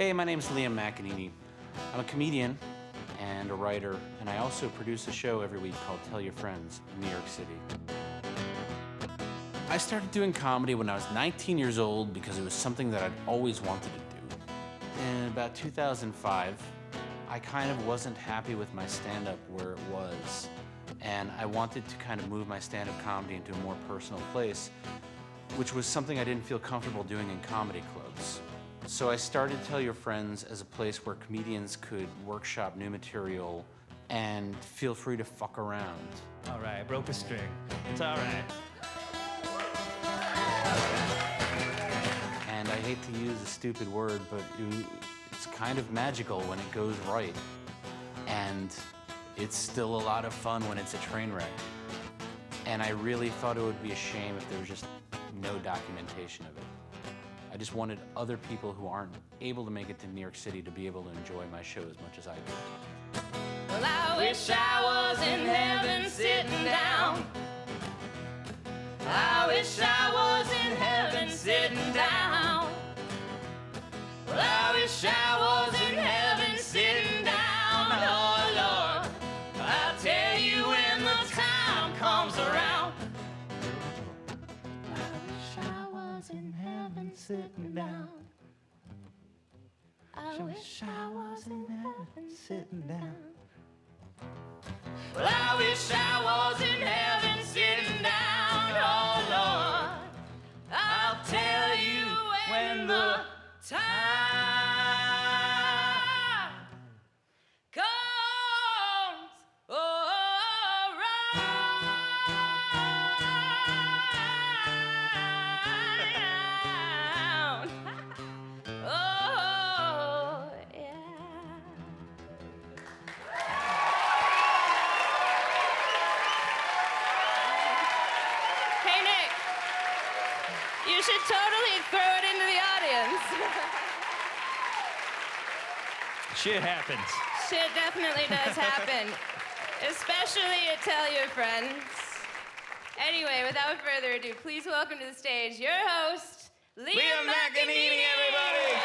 Hey, my name's McEneaney. I'm a comedian and a writer, and I also produce a show every week called Tell Your Friends in New York City. I started doing comedy when I was 19 years old because it was something that I'd always wanted to do. In about 2005, I kind of wasn't happy with my stand-up where it was, and I wanted to kind of move my stand-up comedy into a more personal place, which was something I didn't feel comfortable doing in comedy clubs. So I started Tell Your Friends as a place where comedians could workshop new material and feel free to fuck around. All right, broke a string. It's all right. And I hate to use a stupid word, but it's kind of magical when it goes right. And it's still a lot of fun when it's a train wreck. And I really thought it would be a shame if there was just no documentation of it. I just wanted other people who aren't able to make it to New York City to be able to enjoy my show as much as I do. Well, I wish I was in heaven sitting down. I wish I was in heaven sitting down. Well, I wish I was in heaven sitting down. Oh, Lord, I'll tell you when the time comes around. I wish I was in heaven sitting down. I wish I was in heaven sitting down. Well, I wish I was in heaven sitting down. Oh, Lord, I'll tell you when the time comes around. Oh, yeah. Hey, Nick, you should totally throw it into the audience. Shit happens. Shit definitely does happen, especially at Tell Your Friends. Anyway, without further ado, please welcome to the stage your host, Liam McEneaney, everybody!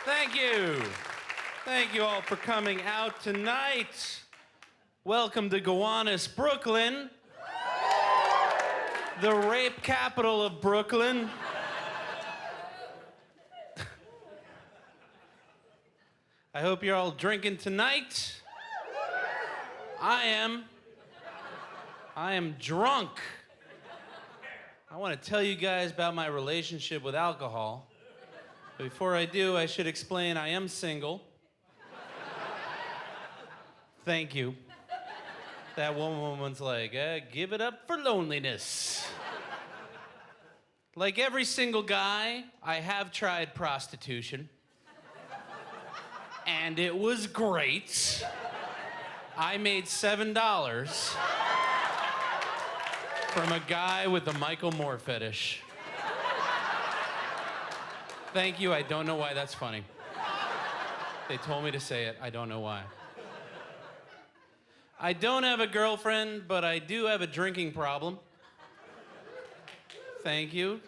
Thank you. Thank you all for coming out tonight. Welcome to Gowanus, Brooklyn, the rape capital of Brooklyn. I hope you're all drinking tonight. I am drunk. I want to tell you guys about my relationship with alcohol. But before I do, I should explain I am single. Thank you. That one woman's like, give it up for loneliness. Like every single guy, I have tried prostitution. And it was great. I made $7 from a guy with a Michael Moore fetish. Thank you, I don't know why that's funny. They told me to say it, I don't know why. I don't have a girlfriend, but I do have a drinking problem. Thank you.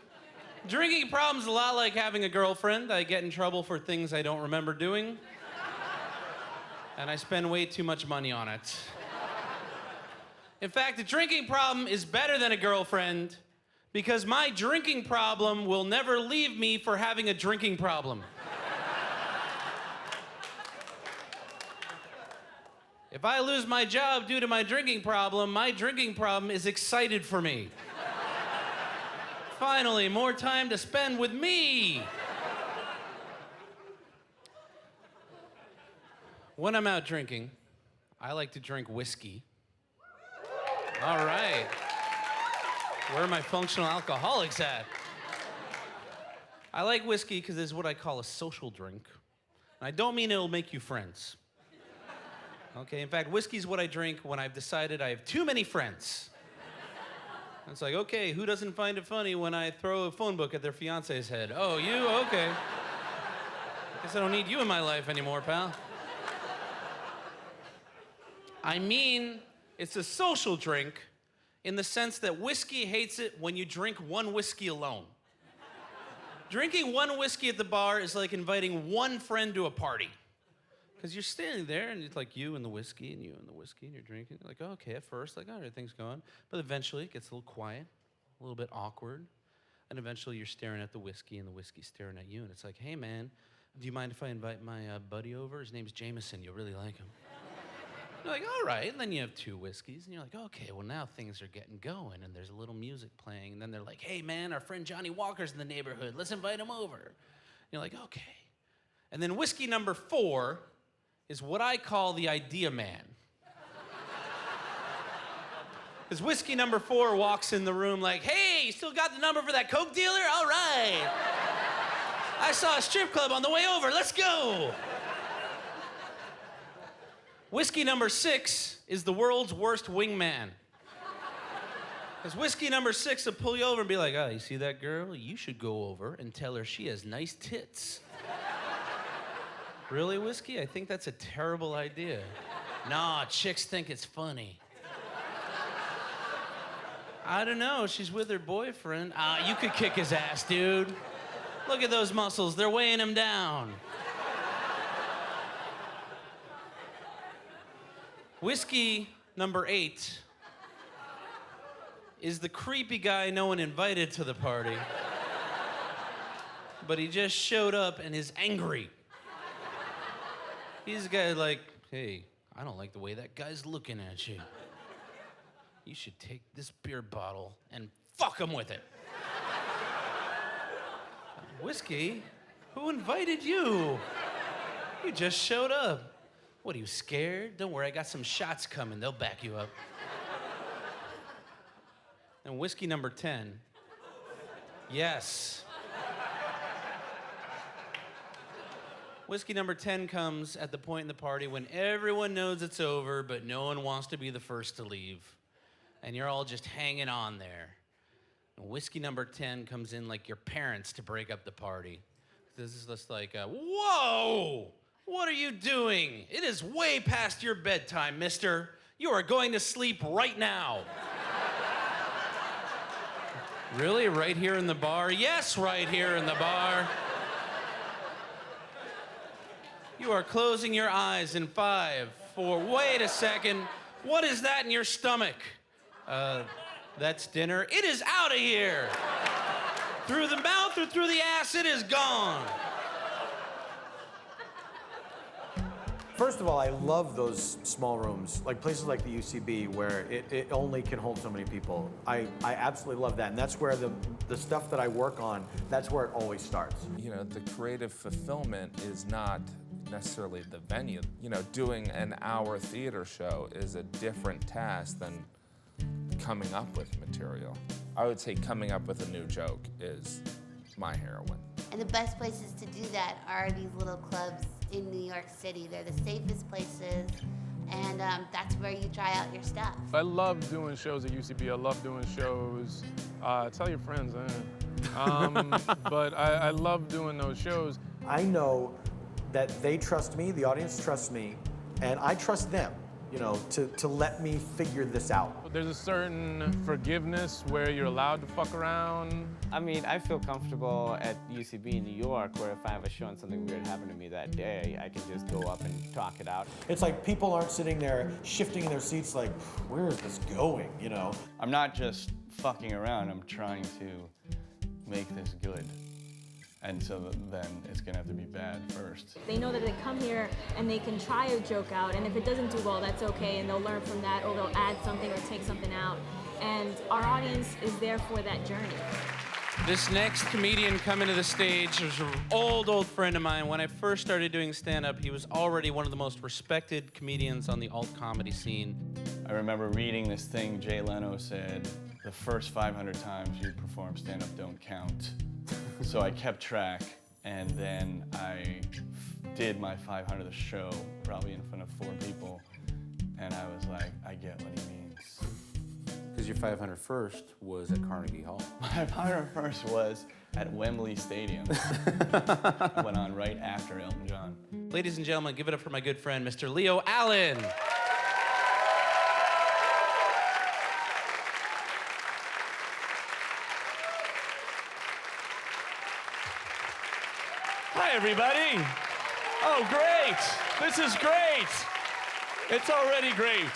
Drinking problem's a lot like having a girlfriend. I get in trouble for things I don't remember doing. And I spend way too much money on it. In fact, a drinking problem is better than a girlfriend because my drinking problem will never leave me for having a drinking problem. If I lose my job due to my drinking problem is excited for me. Finally, more time to spend with me. When I'm out drinking, I like to drink whiskey. All right. Where are my functional alcoholics at? I like whiskey because it's what I call a social drink. And I don't mean it'll make you friends. Okay, in fact, whiskey's what I drink when I've decided I have too many friends. It's like, okay, who doesn't find it funny when I throw a phone book at their fiance's head? Oh, you? Okay. Guess I don't need you in my life anymore, pal. I mean, It's a social drink in the sense that whiskey hates it when you drink one whiskey alone. Drinking one whiskey at the bar is like inviting one friend to a party. Because you're standing there, and it's like you and the whiskey, and you and the whiskey, and you're drinking. You're like, oh, okay, at first, like, all right, things going. But eventually, it gets a little quiet, a little bit awkward. And eventually, you're staring at the whiskey, and the whiskey's staring at you. And it's like, hey, man, do you mind if I invite my buddy over? His name's Jameson. You'll really like him. You're like, all right. And then you have two whiskeys, and you're like, okay, well, now things are getting going. And there's a little music playing. And then they're like, hey, man, our friend Johnny Walker's in the neighborhood. Let's invite him over. And you're like, okay. And then whiskey number 4 is what I call the idea man. Because whiskey number 4 walks in the room like, hey, you still got the number for that Coke dealer? All right. I saw a strip club on the way over. Let's go. Whiskey number 6 is the world's worst wingman. Because whiskey number 6 will pull you over and be like, oh, you see that girl? You should go over and tell her she has nice tits. Really, whiskey? I think that's a terrible idea. Nah, chicks think it's funny. I don't know, she's with her boyfriend. You could kick his ass, dude. Look at those muscles, they're weighing him down. Whiskey number 8 is the creepy guy no one invited to the party. But he just showed up and is angry. He's a guy like, hey, I don't like the way that guy's looking at you. You should take this beer bottle and fuck him with it. Whiskey? Who invited you? You just showed up. What, are you scared? Don't worry, I got some shots coming. They'll back you up. And whiskey number 10. Yes. Whiskey number 10 comes at the point in the party when everyone knows it's over, but no one wants to be the first to leave. And you're all just hanging on there. And whiskey number 10 comes in like your parents to break up the party. This is just like, whoa! What are you doing? It is way past your bedtime, mister. You are going to sleep right now. Really? Right here in the bar? Yes, right here in the bar. You are closing your eyes in 5, 4, wait a second. What is that in your stomach? That's dinner. It is out of here. Through the mouth or through the ass, it is gone. First of all, I love those small rooms, like places like the UCB where it only can hold so many people. I absolutely love that, and that's where the stuff that I work on, that's where it always starts. You know, the creative fulfillment is not necessarily the venue. You know, doing an hour theater show is a different task than coming up with material. I would say coming up with a new joke is my heroine. And the best places to do that are these little clubs in New York City. They're the safest places, and that's where you try out your stuff. I love doing shows at UCB. I love doing shows. Tell your friends, but I love doing those shows. I know that they trust me, the audience trusts me, and I trust them, you know, to let me figure this out. There's a certain forgiveness where you're allowed to fuck around. I mean, I feel comfortable at UCB in New York where if I have a show and something weird happened to me that day, I can just go up and talk it out. It's like people aren't sitting there shifting in their seats like, where is this going, you know? I'm not just fucking around, I'm trying to make this good. And so then it's gonna have to be bad first. They know that they come here and they can try a joke out, and if it doesn't do well, that's okay, and they'll learn from that, or they'll add something or take something out. And our audience is there for that journey. This next comedian coming to the stage is an old friend of mine. When I first started doing stand-up, he was already one of the most respected comedians on the alt comedy scene. I remember reading this thing Jay Leno said, the first 500 times you perform stand-up don't count. So I kept track, and then I did my 500th show, probably in front of 4 people, and I was like, I get what he means. Because your 501st was at Carnegie Hall. My 501st was at Wembley Stadium. I went on right after Elton John. Ladies and gentlemen, give it up for my good friend, Mr. Leo Allen. Hi, everybody. Oh, great. This is great. It's already great.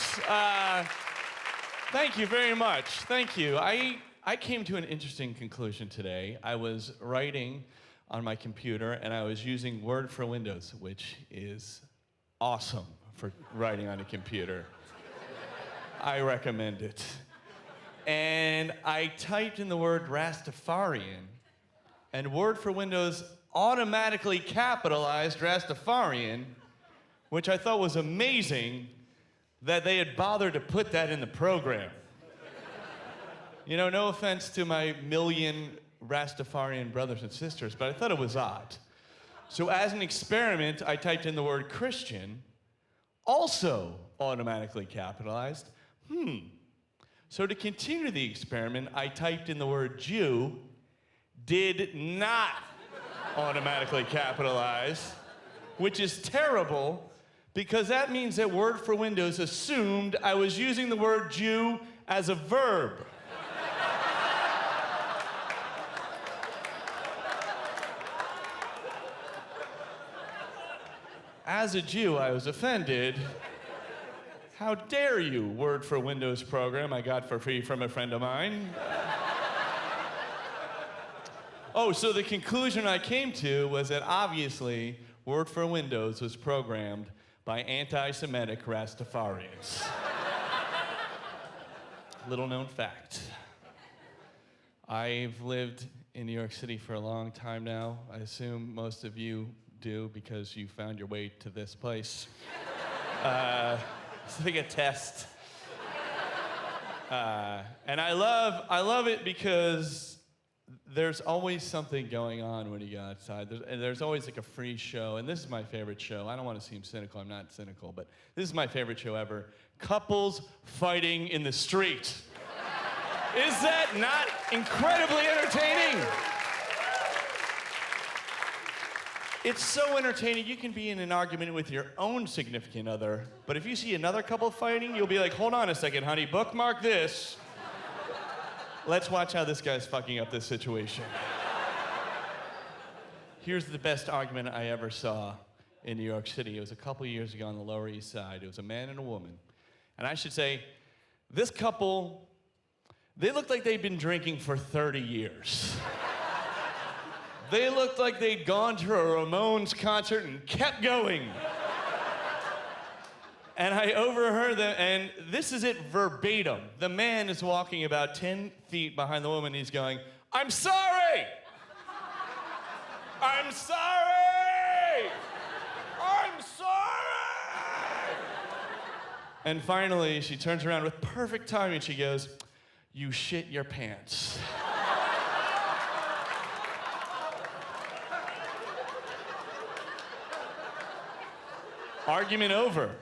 Thank you very much. Thank you. I came to an interesting conclusion today. I was writing on my computer, and I was using Word for Windows, which is awesome for writing on a computer. I recommend it. And I typed in the word Rastafarian, and Word for Windows automatically capitalized Rastafarian, which I thought was amazing that they had bothered to put that in the program. You know, no offense to my million Rastafarian brothers and sisters, but I thought it was odd. So as an experiment, I typed in the word Christian, also automatically capitalized. So to continue the experiment, I typed in the word Jew, did not automatically capitalize, which is terrible because that means that Word for Windows assumed I was using the word Jew as a verb. As a Jew, I was offended. How dare you, Word for Windows program I got for free from a friend of mine. Oh, so the conclusion I came to was that obviously Word for Windows was programmed by anti-Semitic Rastafarians. Little known fact. I've lived in New York City for a long time now. I assume most of you do because you found your way to this place. It's like a test. And I love it because there's always something going on when you go outside. There's always like a free show, and this is my favorite show. I don't want to seem cynical, I'm not cynical, but this is my favorite show ever. Couples fighting in the street. Is that not incredibly entertaining? It's so entertaining. You can be in an argument with your own significant other, but if you see another couple fighting, you'll be like, hold on a second, honey, bookmark this. Let's watch how this guy's fucking up this situation. Here's the best argument I ever saw in New York City. It was a couple years ago on the Lower East Side. It was a man and a woman. And I should say, this couple, they looked like they'd been drinking for 30 years. They looked like they'd gone to a Ramones concert and kept going. And I overheard them, and this is it verbatim. The man is walking about 10 feet behind the woman. He's going, I'm sorry! I'm sorry! I'm sorry! And finally, she turns around with perfect timing. She goes, you shit your pants. Argument over.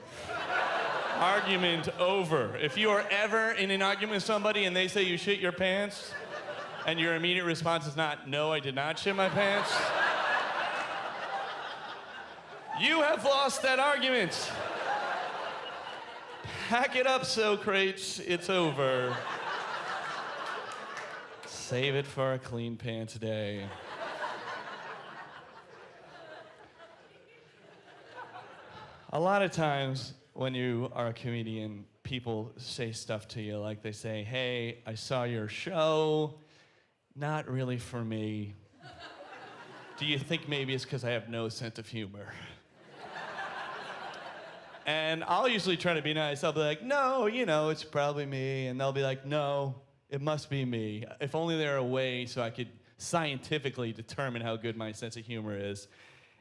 Argument over. If you are ever in an argument with somebody and they say you shit your pants, and your immediate response is not, no, I did not shit my pants, you have lost that argument. Pack it up, Socrates, it's over. Save it for a clean pants day. A lot of times when you are a comedian, people say stuff to you like they say, hey, I saw your show, not really for me. Do you think maybe it's because I have no sense of humor? And I'll usually try to be nice. I'll be like, no, you know, it's probably me. And they'll be like, no, it must be me. If only there were a way so I could scientifically determine how good my sense of humor is.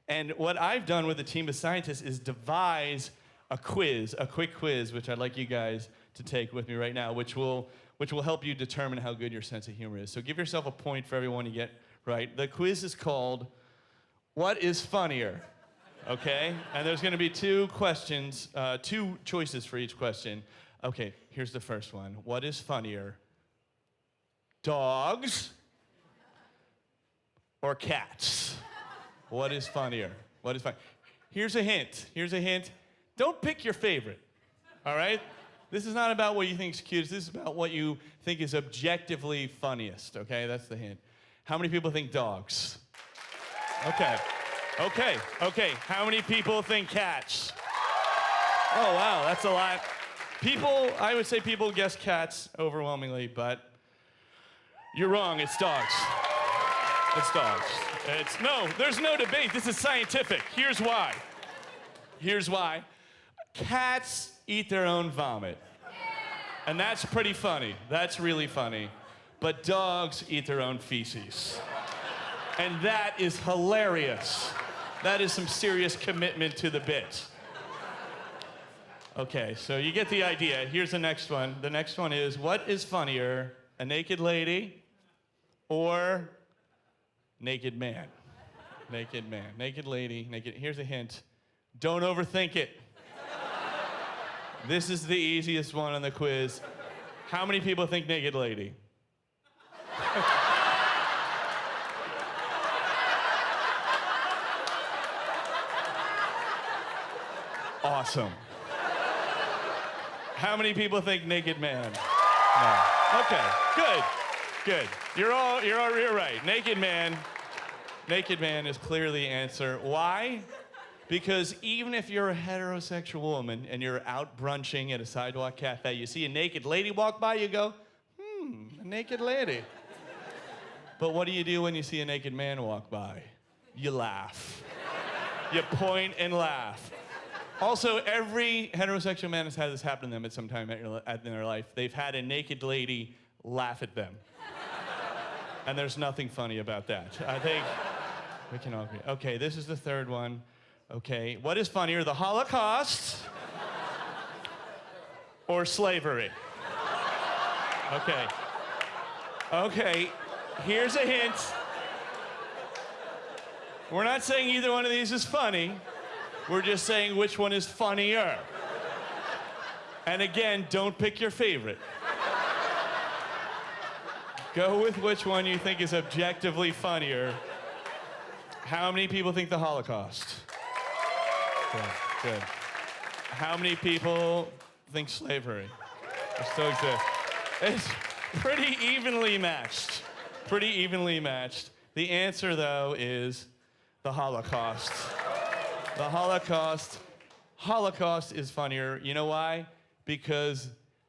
And what I've done with a team of scientists is devise a quiz, a quick quiz, which I'd like you guys to take with me right now, which will help you determine how good your sense of humor is. So give yourself a point for everyone you get right. The quiz is called, What is Funnier? Okay? And there's gonna be two questions, two choices for each question. Okay, here's the first one. What is funnier? Dogs or cats? What is funnier? What is funny? Here's a hint. Here's a hint. Don't pick your favorite, all right? This is not about what you think is cutest. This is about what you think is objectively funniest, okay? That's the hint. How many people think dogs? Okay. Okay. How many people think cats? Oh, wow, that's a lot. I would say people guess cats overwhelmingly, but you're wrong, it's dogs. It's dogs. There's no debate. This is scientific. Here's why. Cats eat their own vomit. And that's pretty funny. That's really funny. But dogs eat their own feces. And that is hilarious. That is some serious commitment to the bit. Okay, so you get the idea. Here's the next one. The next one is, what is funnier, a naked lady or naked man? Naked man, naked lady, naked. Here's a hint. Don't overthink it. This is the easiest one on the quiz. How many people think naked lady? Awesome. How many people think naked man? No. Okay, good. You're right. Naked man is clearly the answer. Why? Because even if you're a heterosexual woman and you're out brunching at a sidewalk cafe, you see a naked lady walk by, you go, a naked lady. But what do you do when you see a naked man walk by? You laugh. You point and laugh. Also, every heterosexual man has had this happen to them at some time in their life. They've had a naked lady laugh at them. And there's nothing funny about that. I think we can all agree. Okay, this is the third one. Okay, what is funnier, the Holocaust or slavery? Okay, here's a hint. We're not saying either one of these is funny. We're just saying which one is funnier. And again, don't pick your favorite. Go with which one you think is objectively funnier. How many people think the Holocaust? Good. How many people think slavery? It still exists. It's pretty evenly matched. The answer, though, is the Holocaust. The Holocaust is funnier. You know why? Because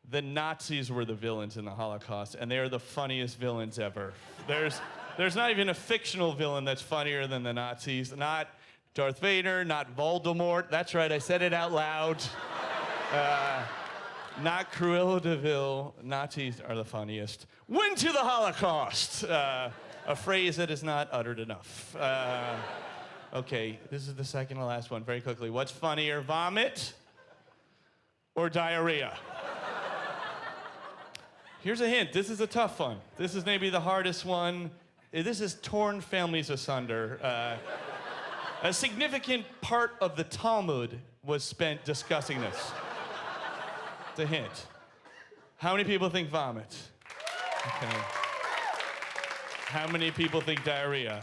the Nazis were the villains in the Holocaust, and they are the funniest villains ever. There's not even a fictional villain that's funnier than the Nazis. Not Darth Vader, not Voldemort. That's right, I said it out loud. Not Cruella de Vil. Nazis are the funniest. Win to the Holocaust. A phrase that is not uttered enough. Okay, this is the second and last one, very quickly. What's funnier, vomit or diarrhea? Here's a hint. This is a tough one. This is maybe the hardest one. This has torn families asunder. A significant part of the Talmud was spent discussing this. It's a hint. How many people think vomit? Okay. How many people think diarrhea?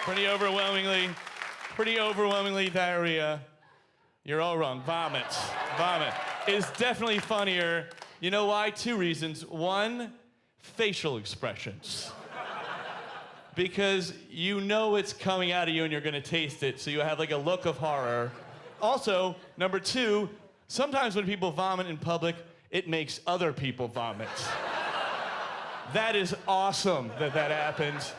Pretty overwhelmingly diarrhea. You're all wrong. Vomit is definitely funnier. You know why? Two reasons. One, facial expressions. Because you know it's coming out of you and you're gonna taste it, so you have like a look of horror. Also, number two, sometimes when people vomit in public, it makes other people vomit. That is awesome that happens.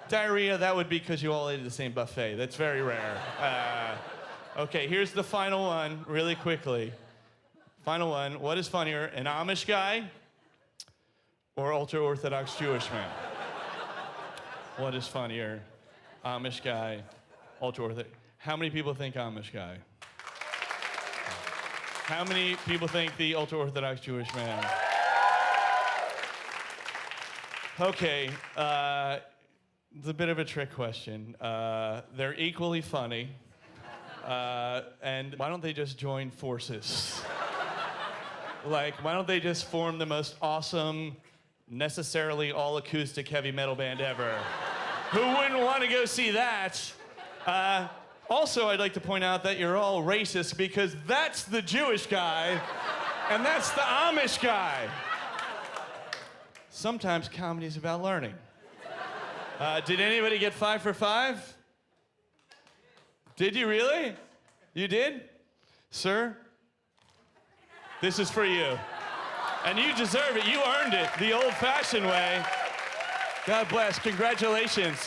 Diarrhea, that would be because you all ate at the same buffet. That's very rare. Okay, here's the final one, really quickly. Final one. What is funnier, an Amish guy or ultra-Orthodox Jewish man? What is funnier, Amish guy, ultra-Orthodox? How many people think Amish guy? How many people think the ultra-Orthodox Jewish man? Okay, it's a bit of a trick question. They're equally funny. And why don't they just join forces? Like, why don't they just form the most awesome, necessarily all-acoustic heavy metal band ever? Who wouldn't want to go see that? Also, I'd like to point out that you're all racist because that's the Jewish guy and that's the Amish guy. Sometimes comedy is about learning. Did anybody get 5 for 5? Did you really? You did? Sir, this is for you. And you deserve it. You earned it the old-fashioned way. God bless. Congratulations.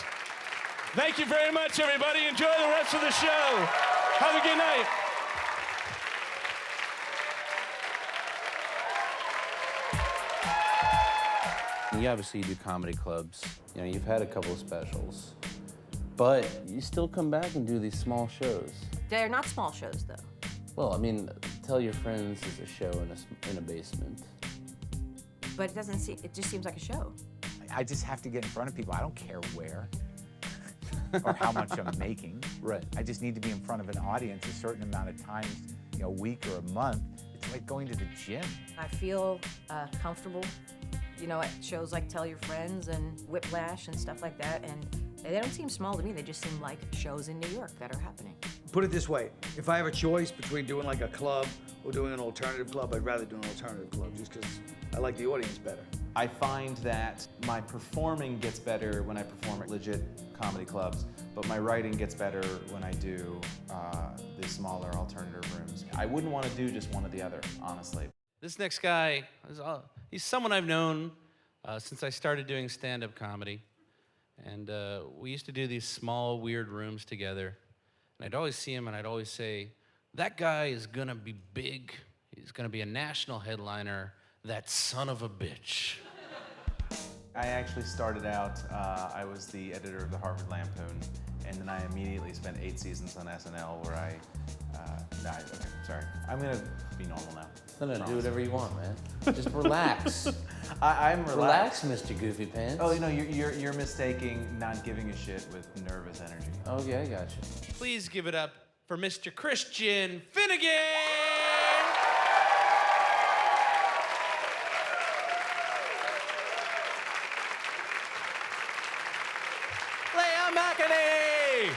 Thank you very much, everybody. Enjoy the rest of the show. Have a good night. You obviously do comedy clubs. You know, you've had a couple of specials. But you still come back and do these small shows. They're not small shows, though. Well, I mean, Tell Your Friends is a show in a basement. But it doesn't seem, it just seems like a show. I just have to get in front of people. I don't care where or how much I'm making. Right. I just need to be in front of an audience a certain amount of times, you know, a week or a month. It's like going to the gym. I feel comfortable, you know, at shows like Tell Your Friends and Whiplash and stuff like that, and they don't seem small to me. They just seem like shows in New York that are happening. Put it this way, if I have a choice between doing like a club or doing an alternative club, I'd rather do an alternative club just because I like the audience better. I find that my performing gets better when I perform at legit comedy clubs, but my writing gets better when I do the smaller alternative rooms. I wouldn't want to do just one or the other, honestly. This next guy, he's someone I've known since I started doing stand-up comedy. And we used to do these small, weird rooms together. And I'd always see him and I'd always say, that guy is gonna be big. He's gonna be a national headliner, that son of a bitch. I actually started out, I was the editor of the Harvard Lampoon, and then I immediately spent 8 seasons on SNL where I okay, sorry. I'm gonna be normal now. No, do whatever you want, man. Just relax. I'm relaxed. Relax, Mr. Goofy Pants. Oh, you know, you're mistaking not giving a shit with nervous energy. Okay, I got you. Please give it up for Mr. Christian Finnegan! McEneaney!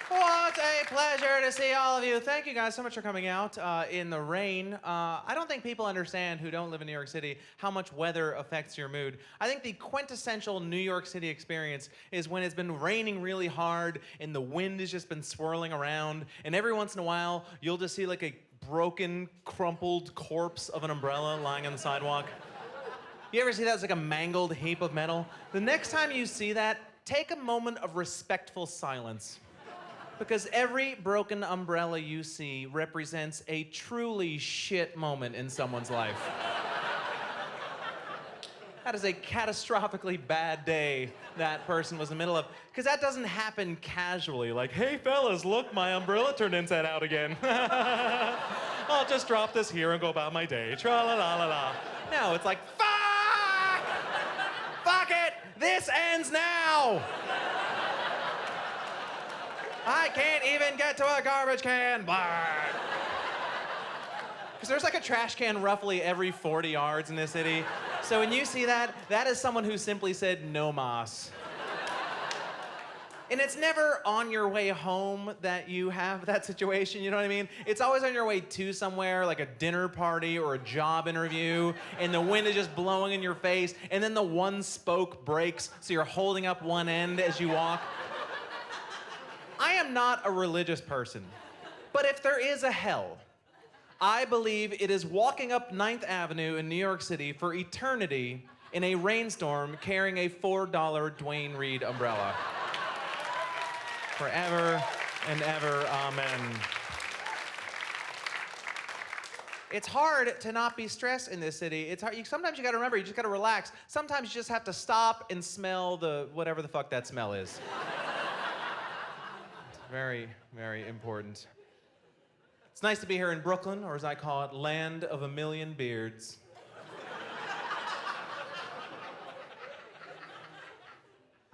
What a pleasure to see all of you. Thank you guys so much for coming out in the rain. I don't think people understand who don't live in New York City how much weather affects your mood. I think the quintessential New York City experience is when it's been raining really hard and the wind has just been swirling around, and every once in a while you'll just see like a broken, crumpled corpse of an umbrella lying on the sidewalk. You ever see that as like a mangled heap of metal? The next time you see that, take a moment of respectful silence. Because every broken umbrella you see represents a truly shit moment in someone's life. That is a catastrophically bad day that person was in the middle of. Because that doesn't happen casually, like, hey fellas, look, my umbrella turned inside out again. I'll just drop this here and go about my day, tra-la-la-la-la. No, it's like, fuck it, this ends now. I can't even get to a garbage can. Because there's like a trash can roughly every 40 yards in this city. So when you see that, that is someone who simply said no mas. And it's never on your way home that you have that situation, you know what I mean? It's always on your way to somewhere, like a dinner party or a job interview, and the wind is just blowing in your face, and then the one spoke breaks, so you're holding up one end as you walk. I am not a religious person, but if there is a hell, I believe it is walking up 9th Avenue in New York City for eternity in a rainstorm carrying a $4 Dwayne Reed umbrella. Forever and ever, amen. It's hard to not be stressed in this city. It's hard. Sometimes you gotta remember, you just gotta relax. Sometimes you just have to stop and smell the whatever the fuck that smell is. Very, very important. It's nice to be here in Brooklyn, or as I call it, land of a million beards.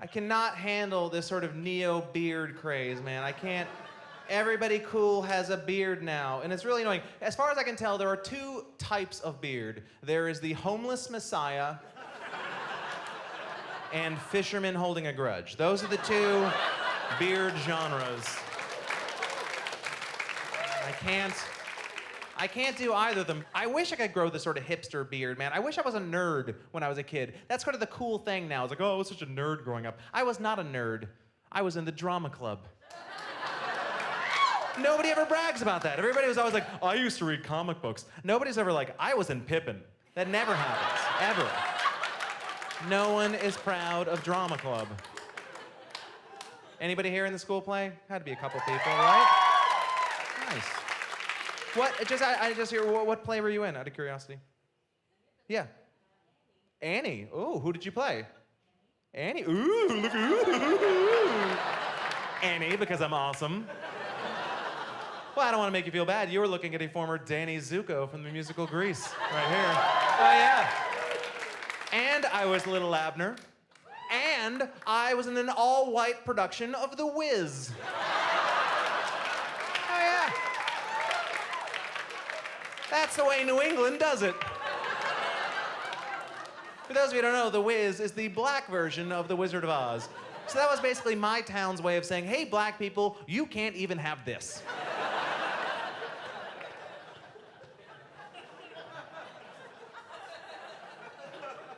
I cannot handle this sort of neo-beard craze, man. I can't. Everybody cool has a beard now, and it's really annoying. As far as I can tell, there are 2 types of beard. There is the homeless messiah and fisherman holding a grudge. Those are the 2 beard genres. I can't do either of them. I wish I could grow this sort of hipster beard, man. I wish I was a nerd when I was a kid. That's kind of the cool thing now. It's like, oh, I was such a nerd growing up. I was not a nerd. I was in the drama club. Nobody ever brags about that. Everybody was always like, I used to read comic books. Nobody's ever like, I was in Pippin. That never happens, ever. No one is proud of drama club. Anybody here in the school play? Had to be a couple people, right? Nice. What? I just hear. What play were you in? Out of curiosity. Yeah. Annie. Ooh, who did you play? Annie. Ooh, look. Ooh. Annie, because I'm awesome. Well, I don't want to make you feel bad. You were looking at a former Danny Zuko from the musical Grease, right here. Oh yeah. And I was Little Abner. And I was in an all-white production of The Wiz. Oh, yeah. That's the way New England does it. For those of you who don't know, The Wiz is the black version of The Wizard of Oz. So that was basically my town's way of saying, hey, black people, you can't even have this.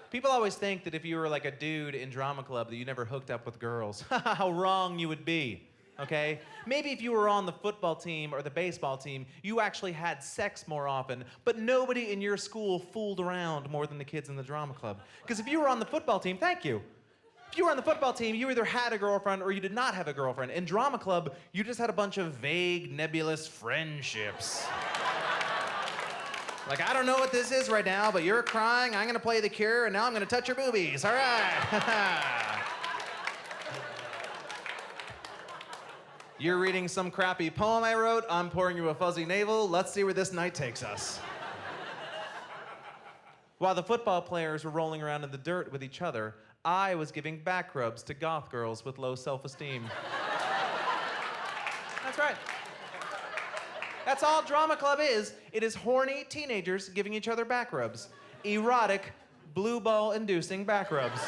People always think that if you were like a dude in drama club that you never hooked up with girls. How wrong you would be, okay? Maybe if you were on the football team or the baseball team, you actually had sex more often, but nobody in your school fooled around more than the kids in the drama club. Because if you were on the football team, thank you. If you were on the football team, you either had a girlfriend or you did not have a girlfriend. In drama club, you just had a bunch of vague, nebulous friendships. Like, I don't know what this is right now, but you're crying, I'm gonna play The Cure, and now I'm gonna touch your boobies. All right. You're reading some crappy poem I wrote, I'm pouring you a fuzzy navel, let's see where this night takes us. While the football players were rolling around in the dirt with each other, I was giving back rubs to goth girls with low self-esteem. That's right. That's all drama club is. It is horny teenagers giving each other back rubs. Erotic, blue ball-inducing back rubs.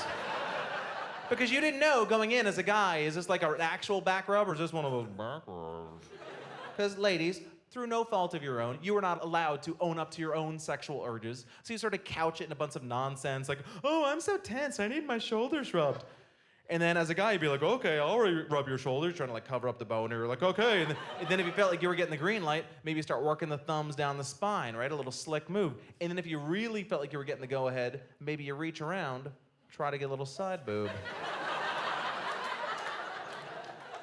Because you didn't know going in as a guy, is this like an actual back rub or is this one of those back rubs? Because ladies, through no fault of your own, you were not allowed to own up to your own sexual urges. So you sort of couch it in a bunch of nonsense like, oh, I'm so tense, I need my shoulders rubbed. And then as a guy, you'd be like, okay, I'll rub your shoulders, trying to like cover up the boner. You're like, okay. And then if you felt like you were getting the green light, maybe you start working the thumbs down the spine, right? A little slick move. And then if you really felt like you were getting the go ahead, maybe you reach around, try to get a little side boob.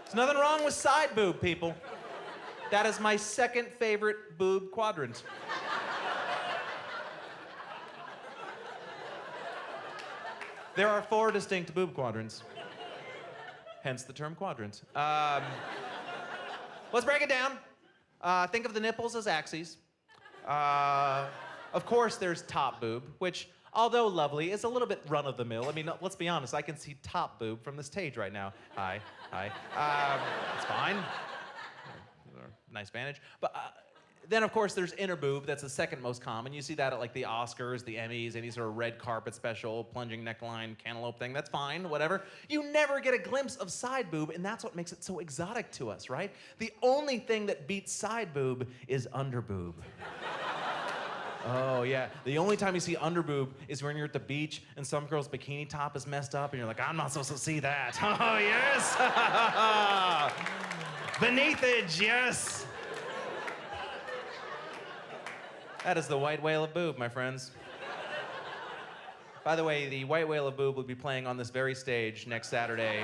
There's nothing wrong with side boob, people. That is my second favorite boob quadrant. There are 4 distinct boob quadrants. Hence the term quadrant. Let's break it down. Think of the nipples as axes. Of course, there's top boob, which, although lovely, is a little bit run-of-the-mill. I mean, let's be honest, I can see top boob from the stage right now. Hi. It's fine. Nice vantage. But then, of course, there's inner boob. That's the second most common. You see that at like the Oscars, the Emmys, any sort of red carpet special, plunging neckline, cantaloupe thing. That's fine, whatever. You never get a glimpse of side boob, and that's what makes it so exotic to us, right? The only thing that beats side boob is under boob. Oh, yeah. The only time you see under boob is when you're at the beach and some girl's bikini top is messed up, and you're like, I'm not supposed to see that. Oh, yes. Beneathage, yes. That is the white whale of boob, my friends. By the way, the white whale of boob will be playing on this very stage next Saturday.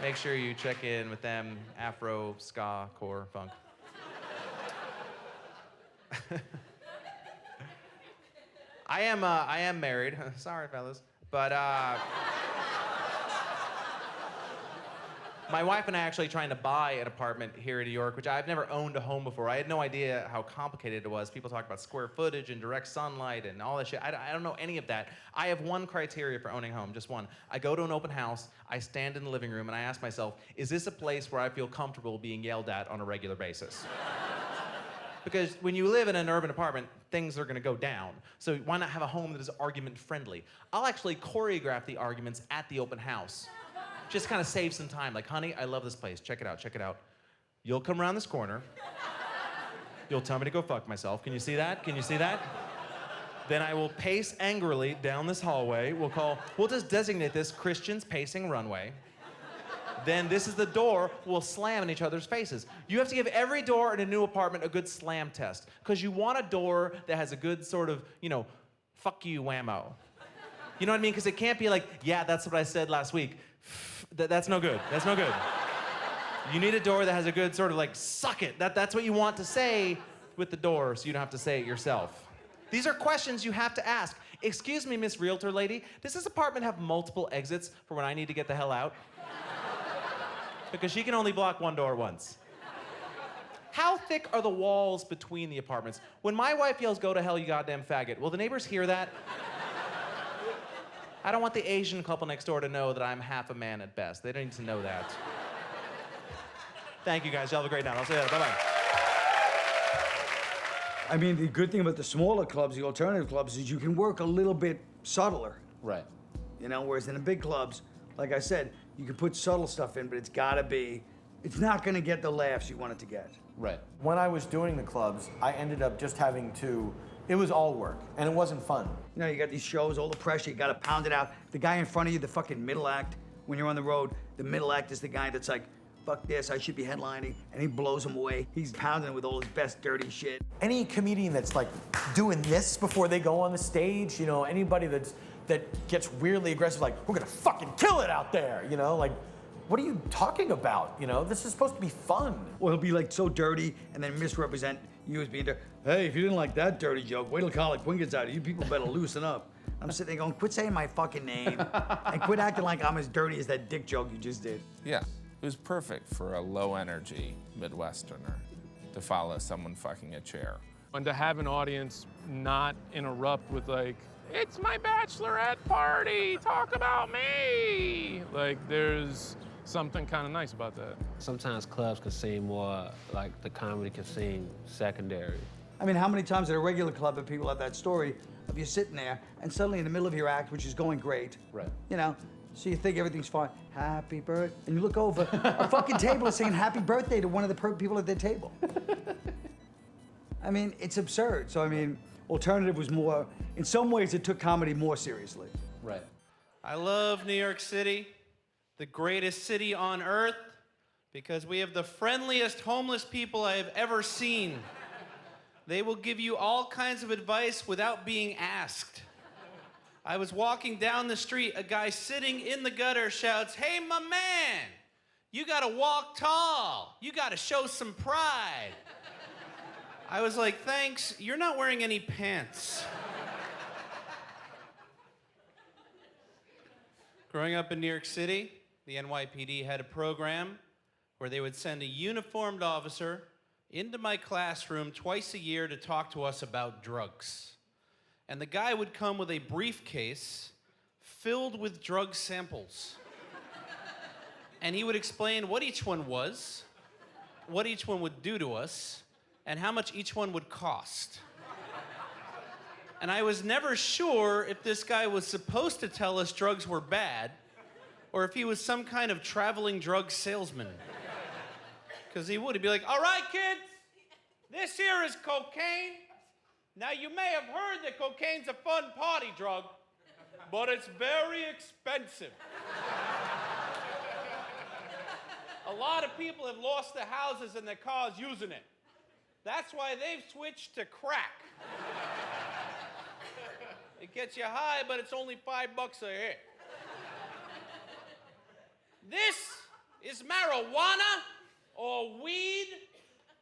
Make sure you check in with them. Afro, ska, core, funk. I am married. Sorry, fellas. But my wife and I are actually trying to buy an apartment here in New York, which I've never owned a home before. I had no idea how complicated it was. People talk about square footage and direct sunlight and all that shit. I don't know any of that. I have one criteria for owning a home, just one. I go to an open house, I stand in the living room, and I ask myself, is this a place where I feel comfortable being yelled at on a regular basis? Because when you live in an urban apartment, things are gonna go down. So why not have a home that is argument friendly? I'll actually choreograph the arguments at the open house. Just kind of save some time. Like, honey, I love this place. Check it out, check it out. You'll come around this corner. You'll tell me to go fuck myself. Can you see that? Can you see that? Then I will pace angrily down this hallway. We'll just designate this Christian's pacing runway. Then this is the door we'll slam in each other's faces. You have to give every door in a new apartment a good slam test, because you want a door that has a good sort of, fuck you whammo. You know what I mean? Because it can't be like, yeah, that's what I said last week. That's no good. That's no good. You need a door that has a good sort of like, suck it. That's what you want to say with the door, so you don't have to say it yourself. These are questions you have to ask. Excuse me, Miss Realtor lady, does this apartment have multiple exits for when I need to get the hell out? Because she can only block one door once. How thick are the walls between the apartments? When my wife yells, go to hell, you goddamn faggot, will the neighbors hear that? I don't want the Asian couple next door to know that I'm half a man at best. They don't need to know that. Thank you, guys. Y'all have a great night. I'll see you later. Bye-bye. I mean, the good thing about the smaller clubs, the alternative clubs, is you can work a little bit subtler. Right. Whereas in the big clubs, like I said, you can put subtle stuff in, but it's not gonna get the laughs you want it to get. Right. When I was doing the clubs, I ended up just having to, it was all work, and it wasn't fun. You got these shows, all the pressure, you gotta pound it out. The guy in front of you, the fucking middle act, when you're on the road, the middle act is the guy that's like, fuck this, I should be headlining, and he blows him away. He's pounding it with all his best dirty shit. Any comedian that's like doing this before they go on the stage, anybody that gets weirdly aggressive, like, we're gonna fucking kill it out there, like, what are you talking about? This is supposed to be fun. Or he'll be like so dirty and then misrepresent you as being dirty. Hey, if you didn't like that dirty joke, wait till Colin Quinn gets out. You people better loosen up. I'm sitting there going, quit saying my fucking name and quit acting like I'm as dirty as that dick joke you just did. Yeah, it was perfect for a low-energy Midwesterner to follow someone fucking a chair. And to have an audience not interrupt with like, it's my bachelorette party, talk about me. Like, there's something kind of nice about that. Sometimes clubs can seem more like the comedy can seem secondary. I mean, how many times at a regular club have people have that story of you sitting there and suddenly in the middle of your act, which is going great, right? So you think everything's fine, happy birthday, and you look over, a fucking table is saying happy birthday to one of the people at their table. I mean, it's absurd. So I mean, alternative was more, in some ways it took comedy more seriously. Right. I love New York City, the greatest city on earth, because we have the friendliest homeless people I have ever seen. They will give you all kinds of advice without being asked. I was walking down the street, a guy sitting in the gutter shouts, "Hey, my man, you gotta walk tall. You gotta show some pride." I was like, thanks, you're not wearing any pants. Growing up in New York City, the NYPD had a program where they would send a uniformed officer into my classroom twice a year to talk to us about drugs. And the guy would come with a briefcase filled with drug samples. And he would explain what each one was, what each one would do to us, and how much each one would cost. And I was never sure if this guy was supposed to tell us drugs were bad or if he was some kind of traveling drug salesman. Because he'd be like, all right, kids, this here is cocaine. Now, you may have heard that cocaine's a fun party drug, but it's very expensive. A lot of people have lost their houses and their cars using it. That's why they've switched to crack. It gets you high, but it's only $5 a hit. This is marijuana or weed.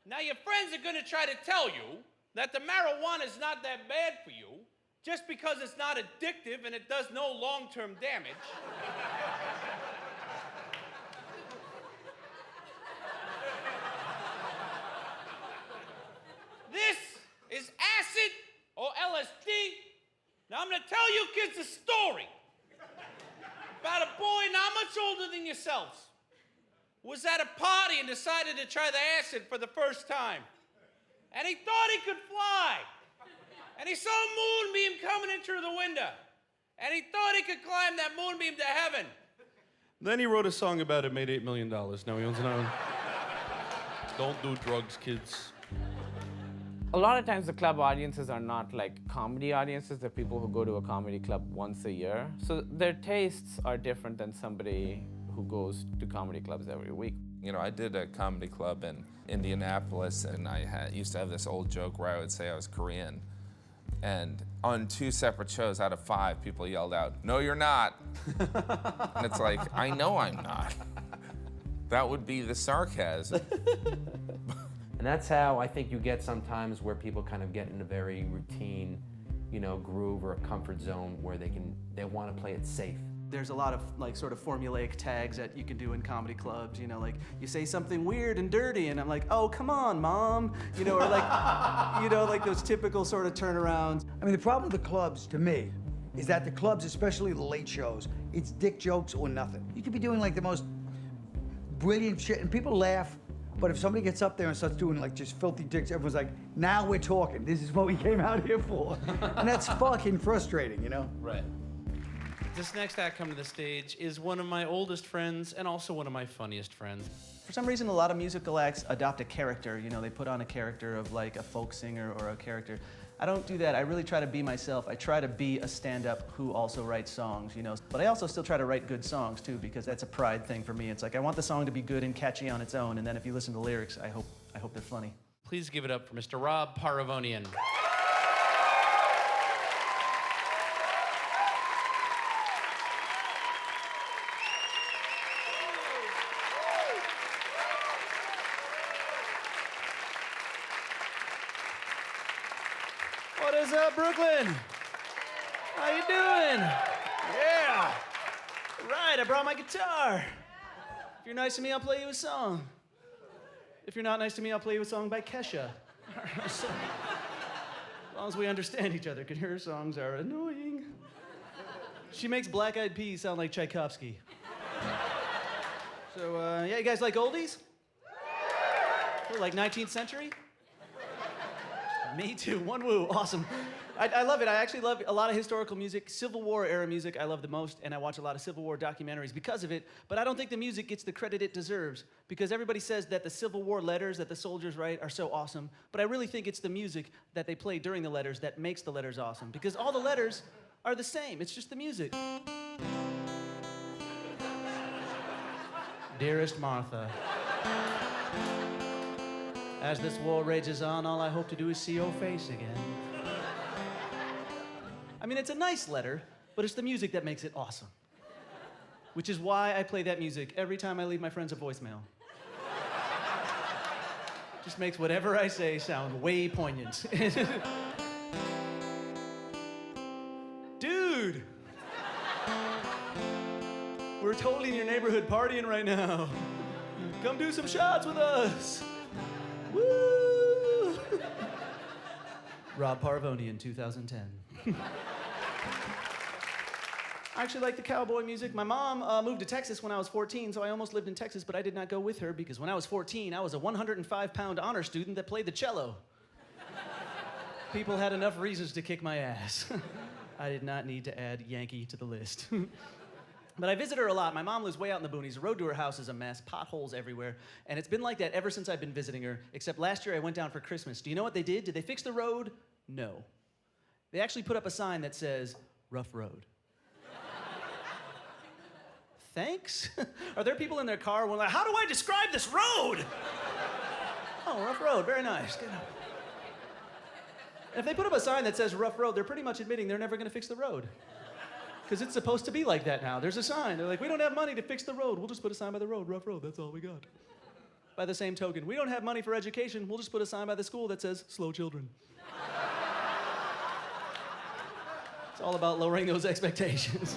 Now, your friends are gonna try to tell you that the marijuana is not that bad for you just because it's not addictive and it does no long-term damage. This is acid or LSD. Now I'm gonna tell you kids a story about a boy not much older than yourselves. Was at a party and decided to try the acid for the first time. And he thought he could fly. And he saw a moonbeam coming in through the window. And he thought he could climb that moonbeam to heaven. Then he wrote a song about it, made $8 million. Now he owns an own. Don't do drugs, kids. A lot of times the club audiences are not like comedy audiences. They're people who go to a comedy club once a year. So their tastes are different than somebody who goes to comedy clubs every week. You know, I did a comedy club in Indianapolis, and I used to have this old joke where I would say I was Korean. And on 2 separate shows out of 5, people yelled out, "No, you're not." And it's like, I know I'm not. That would be the sarcasm. And that's how I think you get sometimes where people kind of get in a very routine, groove or a comfort zone where they want to play it safe. There's a lot of like sort of formulaic tags that you can do in comedy clubs, like you say something weird and dirty and I'm like, "Oh, come on, Mom," or like, like those typical sort of turnarounds. I mean, the problem with the clubs, to me, is that the clubs, especially the late shows, it's dick jokes or nothing. You could be doing like the most brilliant shit and people laugh, but if somebody gets up there and starts doing like just filthy dicks, everyone's like, "Now we're talking. This is what we came out here for." And that's fucking frustrating, Right. This next act coming to the stage is one of my oldest friends and also one of my funniest friends. For some reason, a lot of musical acts adopt a character. They put on a character of like a folk singer or a character. I don't do that. I really try to be myself. I try to be a stand-up who also writes songs, But I also still try to write good songs too, because that's a pride thing for me. It's like I want the song to be good and catchy on its own, and then if you listen to the lyrics, I hope they're funny. Please give it up for Mr. Rob Paravonian. What is up, Brooklyn? How you doing? Yeah. Right, I brought my guitar. If you're nice to me, I'll play you a song. If you're not nice to me, I'll play you a song by Kesha. As long as we understand each other, because her songs are annoying. She makes Black Eyed Peas sound like Tchaikovsky. So, yeah, you guys like oldies? Like 19th century? Me too, one woo, awesome. I love it. I actually love a lot of historical music. Civil War era music I love the most, and I watch a lot of Civil War documentaries because of it, but I don't think the music gets the credit it deserves, because everybody says that the Civil War letters that the soldiers write are so awesome, but I really think it's the music that they play during the letters that makes the letters awesome, because all the letters are the same. It's just the music. Dearest Martha, as this war rages on, all I hope to do is see your face again. I mean, it's a nice letter, but it's the music that makes it awesome. Which is why I play that music every time I leave my friends a voicemail. Just makes whatever I say sound way poignant. Dude! We're totally in your neighborhood partying right now. Come do some shots with us. Woo! Rob Paravonian, 2010. I actually like the cowboy music. My mom moved to Texas when I was 14, so I almost lived in Texas, but I did not go with her because when I was 14, I was a 105-pound honor student that played the cello. People had enough reasons to kick my ass. I did not need to add Yankee to the list. But I visit her a lot. My mom lives way out in the boonies. The road to her house is a mess, potholes everywhere. And it's been like that ever since I've been visiting her, except last year I went down for Christmas. Do you know what they did? Did they fix the road? No. They actually put up a sign that says, "Rough road." Thanks? Are there people in their car who are like, "How do I describe this road?" Oh, rough road, very nice. Good. And if they put up a sign that says rough road, they're pretty much admitting they're never gonna fix the road. Because it's supposed to be like that now. There's a sign. They're like, "We don't have money to fix the road. We'll just put a sign by the road, rough road, that's all we got." By the same token, "We don't have money for education. We'll just put a sign by the school that says, slow children." It's all about lowering those expectations.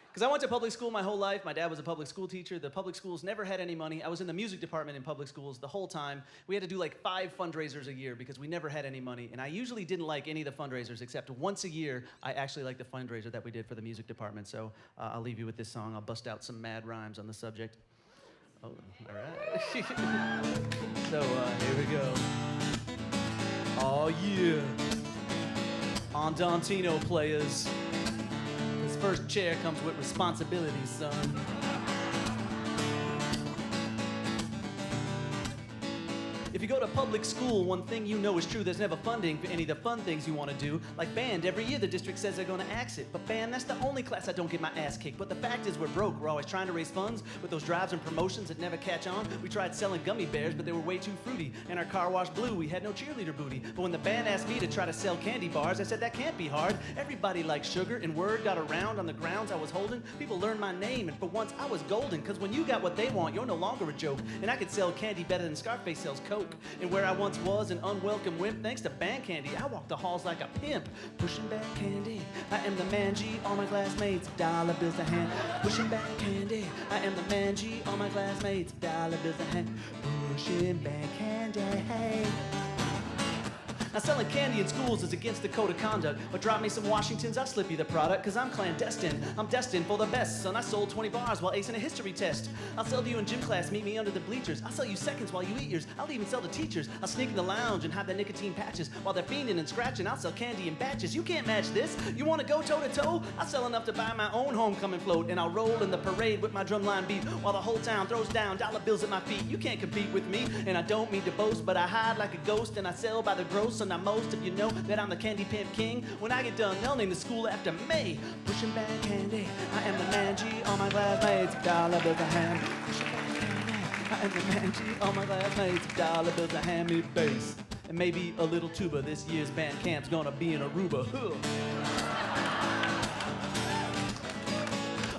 Because I went to public school my whole life. My dad was a public school teacher. The public schools never had any money. I was in the music department in public schools the whole time. We had to do like 5 fundraisers a year because we never had any money. And I usually didn't like any of the fundraisers, except once a year, I actually liked the fundraiser that we did for the music department. So I'll leave you with this song. I'll bust out some mad rhymes on the subject. Oh, all right. So here we go. Oh yeah. Andantino players. This first chair comes with responsibilities, son. If you go to public school, one thing you know is true, there's never funding for any of the fun things you want to do. Like band, every year the district says they're going to axe it. But band, that's the only class I don't get my ass kicked. But the fact is we're broke. We're always trying to raise funds with those drives and promotions that never catch on. We tried selling gummy bears, but they were way too fruity. And our car washed blue, we had no cheerleader booty. But when the band asked me to try to sell candy bars, I said that can't be hard. Everybody likes sugar, and word got around on the grounds I was holding. People learned my name, and for once I was golden. Cause when you got what they want, you're no longer a joke. And I could sell candy better than Scarface sells Coke. And where I once was an unwelcome wimp, thanks to band candy, I walked the halls like a pimp. Pushing back candy, I am the man G, all my classmates, dollar bills to hand. Pushing back candy, I am the man G, all my classmates, dollar bills to hand. Pushing back candy, hey. Now selling candy in schools is against the code of conduct. But drop me some Washingtons, I'll slip you the product. Cause I'm clandestine, I'm destined for the best. Son, I sold 20 bars while acing a history test. I'll sell to you in gym class, meet me under the bleachers. I'll sell you seconds while you eat yours. I'll even sell to teachers. I'll sneak in the lounge and hide the nicotine patches. While they're fiending and scratching, I'll sell candy in batches. You can't match this. You wanna go toe to toe? I'll sell enough to buy my own homecoming float. And I'll roll in the parade with my drumline beat. While the whole town throws down dollar bills at my feet. You can't compete with me. And I don't mean to boast, but I hide like a ghost. And I sell by the gross. And now most of you know that I'm the candy pimp king. When I get done, they'll name the school after me. Pushing back candy, I am the man G, all my classmates, dollar bills a hand. Pushing back candy, I am the man G, all my classmates, dollar bills a hand me bass. And maybe a little tuba, this year's band camp's gonna be in Aruba.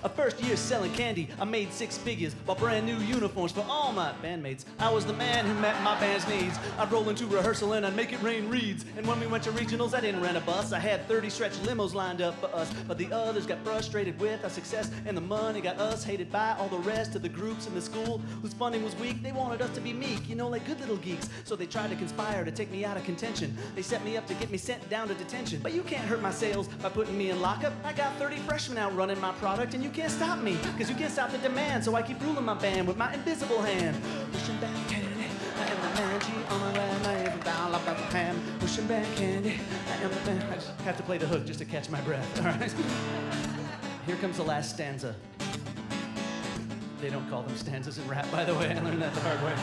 A first year selling candy, I made 6 figures, bought brand new uniforms for all my bandmates. I was the man who met my band's needs. I'd roll into rehearsal and I'd make it rain reeds. And when we went to regionals, I didn't rent a bus. I had 30 stretch limos lined up for us. But the others got frustrated with our success, and the money got us hated by all the rest of the groups in the school whose funding was weak. They wanted us to be meek, you know, like good little geeks. So they tried to conspire to take me out of contention. They set me up to get me sent down to detention. But you can't hurt my sales by putting me in lockup. I got 30 freshmen out running my product, and you can't stop me, cause you can't stop the demand. So I keep ruling my band with my invisible hand. Pushing back candy, I am the man G, on my way, man, down like a ham. Pushing back candy, I am the man. I just have to play the hook just to catch my breath, all right? Here comes the last stanza. They don't call them stanzas in rap, by the way. I learned that the hard way.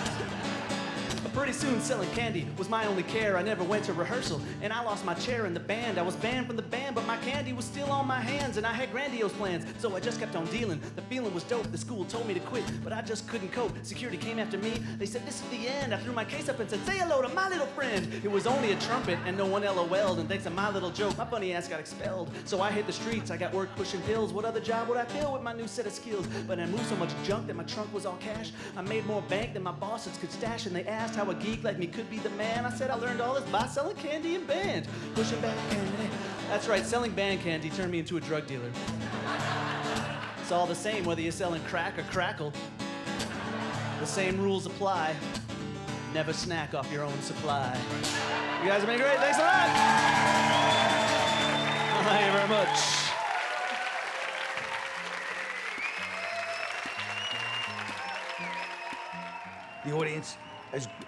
But pretty soon selling candy was my only care. I never went to rehearsal, and I lost my chair in the band. I was banned from the band, but my candy was still on my hands, and I had grandiose plans, so I just kept on dealing. The feeling was dope. The school told me to quit, but I just couldn't cope. Security came after me. They said, this is the end. I threw my case up and said, say hello to my little friend. It was only a trumpet, and no one LOL'd, and thanks to my little joke, my funny ass got expelled. So I hit the streets. I got work pushing pills. What other job would I fill with my new set of skills? But I moved so much junk that my trunk was all cash. I made more bank than my bosses could stash, and they asked how a geek like me could be the man. I said I learned all this by selling candy in band. Pushing back candy. That's right, selling band candy turned me into a drug dealer. It's all the same whether you're selling crack or crackle. The same rules apply. Never snack off your own supply. You guys have been great. Thanks a lot. Thank you very much. The audience,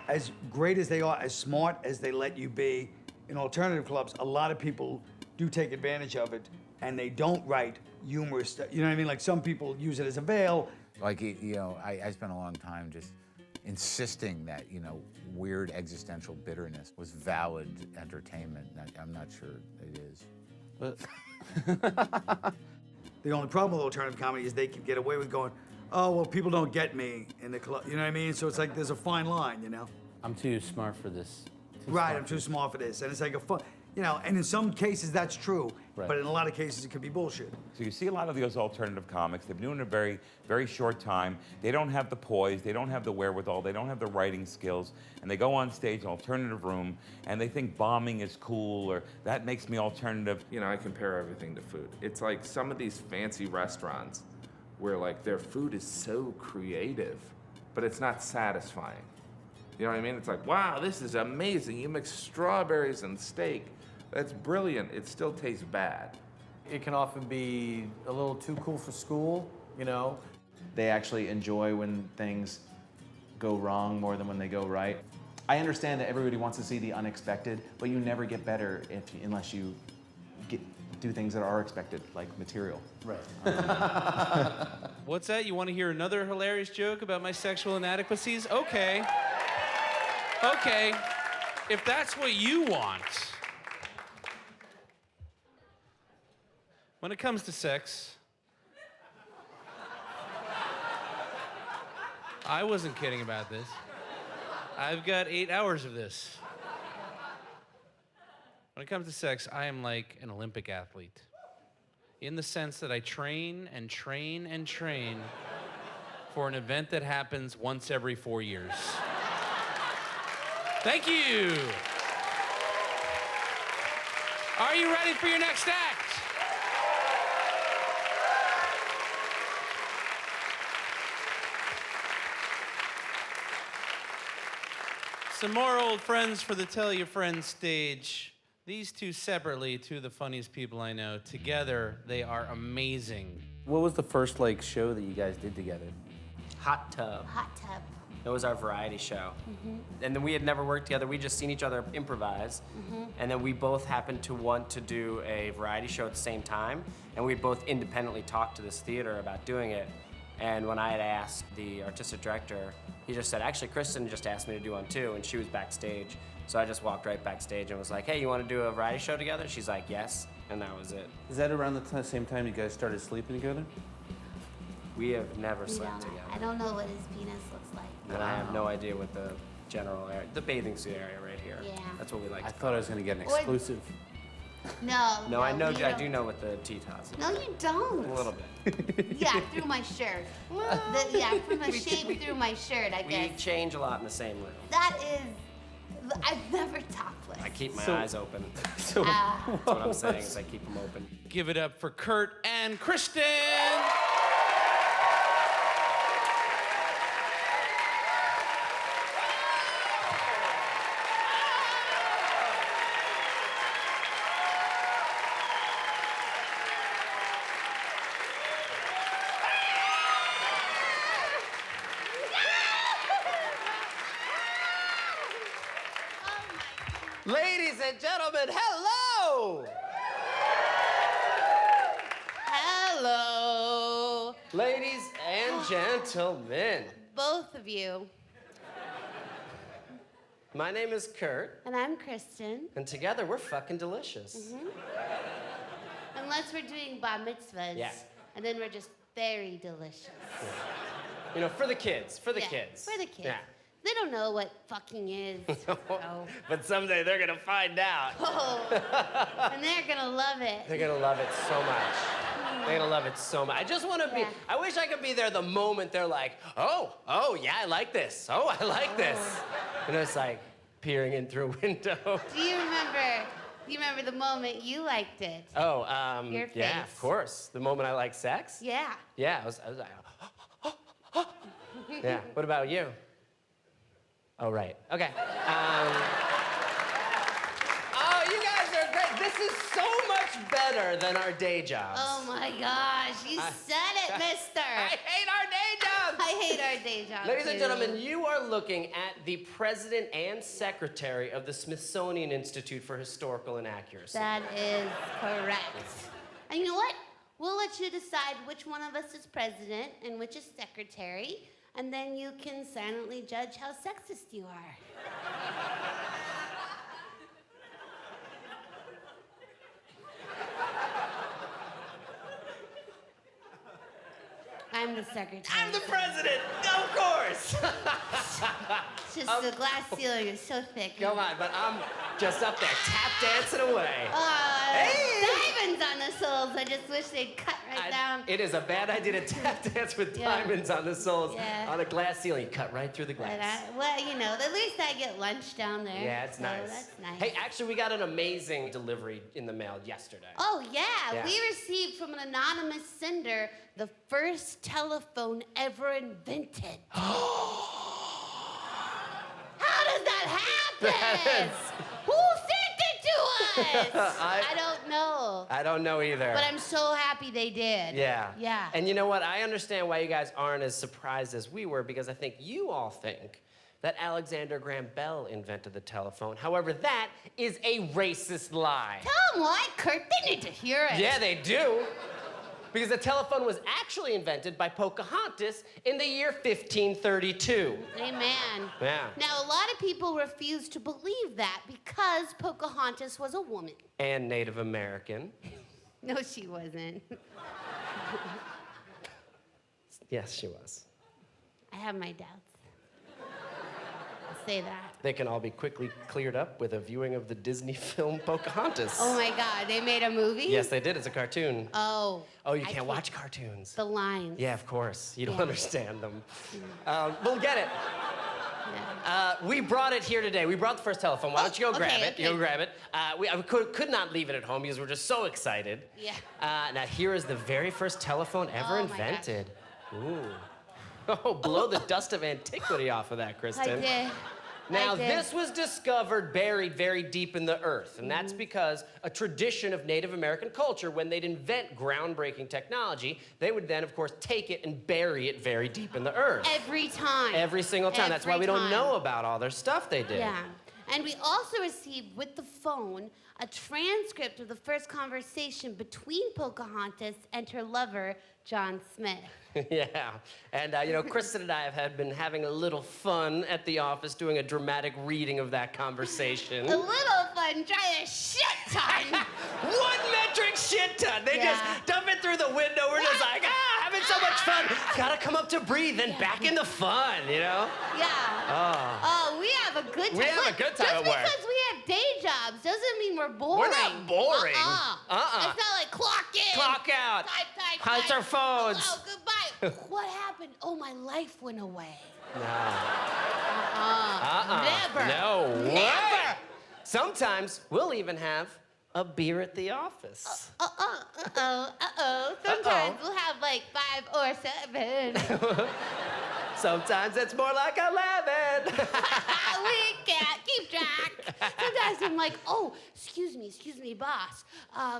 as great as they are, as smart as they let you be, in alternative clubs, a lot of people do take advantage of it, and they don't write humorous stuff. You know what I mean? Like some people use it as a veil. Like, you know, I spent a long time just insisting that, you know, weird existential bitterness was valid entertainment. I'm not sure it is. But the only problem with alternative comedy is they can get away with going, oh, well, people don't get me in the club. You know what I mean? So it's like there's a fine line, you know? I'm too smart for this. Right, I'm too smart for this. And it's like a fun, you know, and in some cases that's true, Right. but in a lot of cases it could be bullshit. So you see a lot of those alternative comics. They've been doing it a very, very short time. They don't have the poise. They don't have the wherewithal. They don't have the writing skills. And they go on stage, an alternative room, and they think bombing is cool or that makes me alternative. You know, I compare everything to food. It's like some of these fancy restaurants where like their food is so creative, but it's not satisfying. You know what I mean? It's like, wow, this is amazing. You mix strawberries and steak. That's brilliant. It still tastes bad. It can often be a little too cool for school, you know? They actually enjoy when things go wrong more than when they go right. I understand that everybody wants to see the unexpected, but you never get better unless you do things that are expected, like material. Right. What's that? You want to hear another hilarious joke about my sexual inadequacies? Okay. Okay, if that's what you want. When it comes to sex, I wasn't kidding about this. I've got 8 hours of this. When it comes to sex, I am like an Olympic athlete. In the sense that I train and train and train for an event that happens once every 4 years. Thank you. Are you ready for your next act? Some more old friends for the Tell Your Friends stage. These two separately, two of the funniest people I know. Together, they are amazing. What was the first like show that you guys did together? Hot Tub. Hot Tub. That was our variety show. And then we had never worked together. We just seen each other improvise. And then we both happened to want to do a variety show at the same time. And we both independently talked to this theater about doing it. And when I had asked the artistic director, he just said, actually, Kristen just asked me to do one too, and she was backstage. So I just walked right backstage and was like, hey, you want to do a variety show together? She's like, yes, and that was it. Is that around the same time you guys started sleeping together? We have never slept together. I don't know what his penis looks like. And I have no idea what the general area, the bathing suit area right here. Yeah. That's what we like. I thought I was going to get an Or- exclusive. No. No, I know. we I don't. do know what the T-tots is. No, you don't. A little bit. Yeah, through my shirt. From the shape through my shirt, I We guess. change a lot in the same room. That is, I've never topless. I keep my So- eyes open. So- That's what I'm saying is I keep them open. Give it up for Kurt and Kristen. Ladies and gentlemen, hello! Hello. Ladies and gentlemen, Both of you. my name is Kurt, And I'm Kristen. and together we're fucking delicious. Unless we're doing bar mitzvahs. Yeah. And then we're just very delicious. You know, for the kids, for the Yeah, kids. For the kids. Yeah. They don't know what fucking is. Oh. But someday they're gonna find out. Oh. And they're gonna love it. They're gonna love it so much. They're gonna love it so much. I just wanna be, Yeah. I wish I could be there the moment they're like, oh, yeah, I like this. Oh, I like this. And it's like peering in through a window. Do you remember the moment you liked it? Oh, Your yeah, face. of course. The moment I like sex? Yeah. Yeah, I was like, yeah. What about you? Oh, right. Okay. Oh, you guys are great. This is so much better than our day jobs. Oh my gosh, you said it, mister. I hate our day jobs. I hate our day jobs. Ladies and too. gentlemen, you are looking at the president and secretary of the Smithsonian Institute for Historical Inaccuracy. That is correct. And you know what? We'll let you decide which one of us is president and which is secretary, and then you can silently judge how sexist you are. I'm the secretary. I'm the president, of course. It's just the glass ceiling is so thick. Come on, but I'm just up there tap dancing away. Diamonds on the soles. I just wish they'd cut right down. It is a bad idea to tap dance with Yeah. diamonds on the soles Yeah. on a glass ceiling. You cut right through the But glass. well, you know, at least I get lunch down there. Yeah, it's so nice. That's nice. Hey, actually, we got an amazing delivery in the mail yesterday. Oh, yeah. Yeah. We received from an anonymous sender the first telephone ever invented. How does that happen? Who sent it to us? I don't know. I don't know either. But I'm so happy they did. Yeah. Yeah. And you know what? I understand why you guys aren't as surprised as we were, because I think you all think that Alexander Graham Bell invented the telephone. However, that is a racist lie. Tell them what, Kurt. They need to hear it. Yeah, they do. Because the telephone was actually invented by Pocahontas in the year 1532. Amen. Yeah. Now, a lot of people refuse to believe that because Pocahontas was a woman. And Native American. No, she wasn't. Yes, she was. I have my doubts. I'll say that. They can all be quickly cleared up with a viewing of the Disney film Pocahontas. Oh my God, they made a movie? Yes, they did. It's a cartoon. Oh. Oh, you can't watch cartoons. The lines. Yeah, of course. You don't Yeah. understand them. We'll get it. We brought it here today. We brought the first telephone. Why don't you go grab it? You go grab it. I could not leave it at home because we're just so excited. Yeah. Now, here is the very first telephone ever Oh my invented. Ooh. Oh, blow the dust of antiquity off of that, Kristen. I did. Now, I did. this was discovered buried very deep in the earth, and that's because a tradition of Native American culture, when they'd invent groundbreaking technology, they would then, of course, take it and bury it very deep in the earth. Every time. Every single time. That's why Every we don't time. know about all their stuff they did. Yeah. And we also received with the phone a transcript of the first conversation between Pocahontas and her lover, John Smith. Yeah. And, Kristen and I have been having a little fun at the office doing a dramatic reading of that conversation. A little fun, try a shit ton. One metric shit ton. They just dump it through the window. We're just like, having so much fun. Gotta come up to breathe and back into fun, you know? Yeah. Oh. We have a good time. We have a good time Just at work. because we have day jobs doesn't mean we're boring. We're not boring. It's not like clock in. Clock out. Type. How's our phones? Oh, goodbye. What happened? Oh, my life went away. No. Never. No way. Never. Sometimes we'll even have a beer at the office. Sometimes we'll have like 5 or 7. Sometimes it's more like 11. We can't keep track. Sometimes I'm like, oh, excuse me, boss.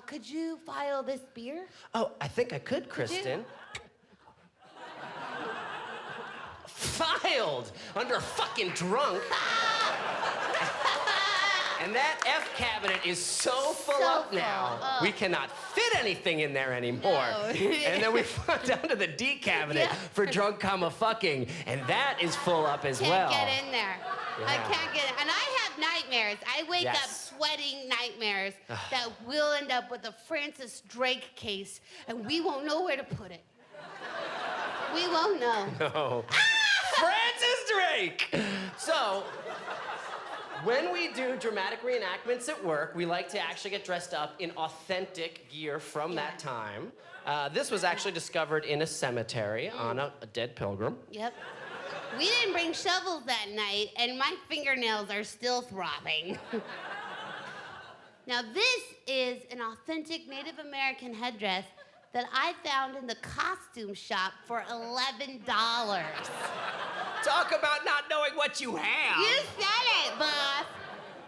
Could you file this beer? Oh, I think I could, Kristen. Filed under fucking drunk. And that F cabinet is so full up now, we cannot fit anything in there anymore. No. And then we went down to the D cabinet for drunk, fucking, and that is full up as well. Can't get in there. I Yeah. can't get it. And I have nightmares. I wake up sweating nightmares that we'll end up with a Francis Drake case, and we won't know where to put it. We won't know. No. Francis Drake! So, when we do dramatic reenactments at work, we like to actually get dressed up in authentic gear from that time. This was actually discovered in a cemetery on a dead pilgrim. Yep. We didn't bring shovels that night, and my fingernails are still throbbing. Now, this is an authentic Native American headdress that I found in the costume shop for $11. Talk about not knowing what you have. You said it, boss.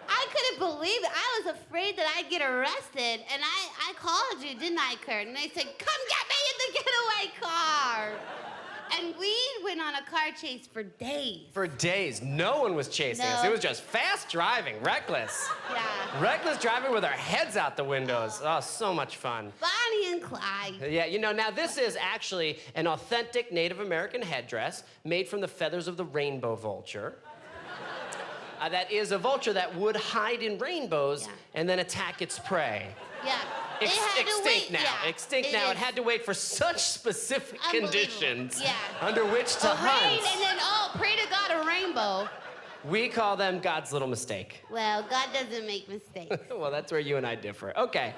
I couldn't believe it. I was afraid that I'd get arrested, and I called you, didn't I, Kurt? And they said, come get me in the getaway car. And we went on a car chase for days. For days, no one was chasing us. No. It was just fast driving, reckless. Yeah. Reckless driving with our heads out the windows. Oh, so much fun. Bonnie and Clyde. Yeah, now this is actually an authentic Native American headdress made from the feathers of the rainbow vulture. That is a vulture that would hide in rainbows and then attack its prey. Yeah. It had to Extinct wait. now. Yeah. Extinct now. It had to wait for such specific conditions under which to A rain, hunt. and then, pray to God, a rainbow. We call them God's little mistake. Well, God doesn't make mistakes. Well, that's where you and I differ. Okay.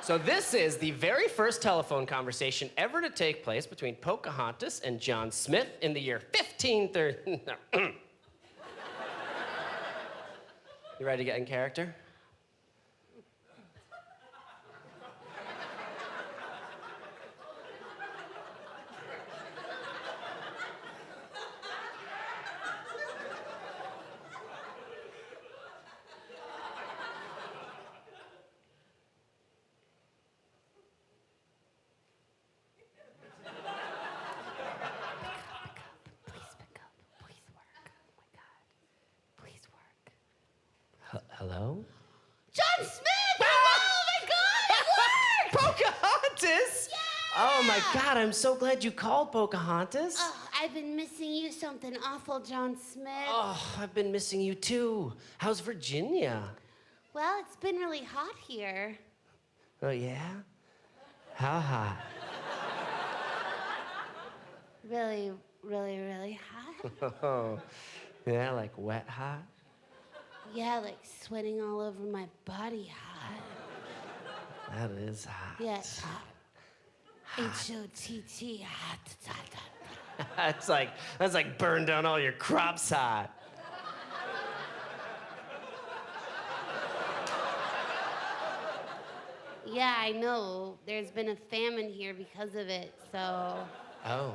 So this is the very first telephone conversation ever to take place between Pocahontas and John Smith in the year 1530. You ready to get in character? Hello? John Smith! Oh my God, it worked! Pocahontas! Oh my God, I'm so glad you called, Pocahontas. Oh, I've been missing you something awful, John Smith. Oh, I've been missing you too. How's Virginia? Well, it's been really hot here. Oh yeah? How hot? Really, really, really hot. Oh, yeah, like wet hot? Yeah, like sweating all over my body hot. That is hot. Yeah, it's hot. H-O-T-T, hot, hot, hot. That's like burn down all your crops hot. Yeah, I know. There's been a famine here because of it, so Oh.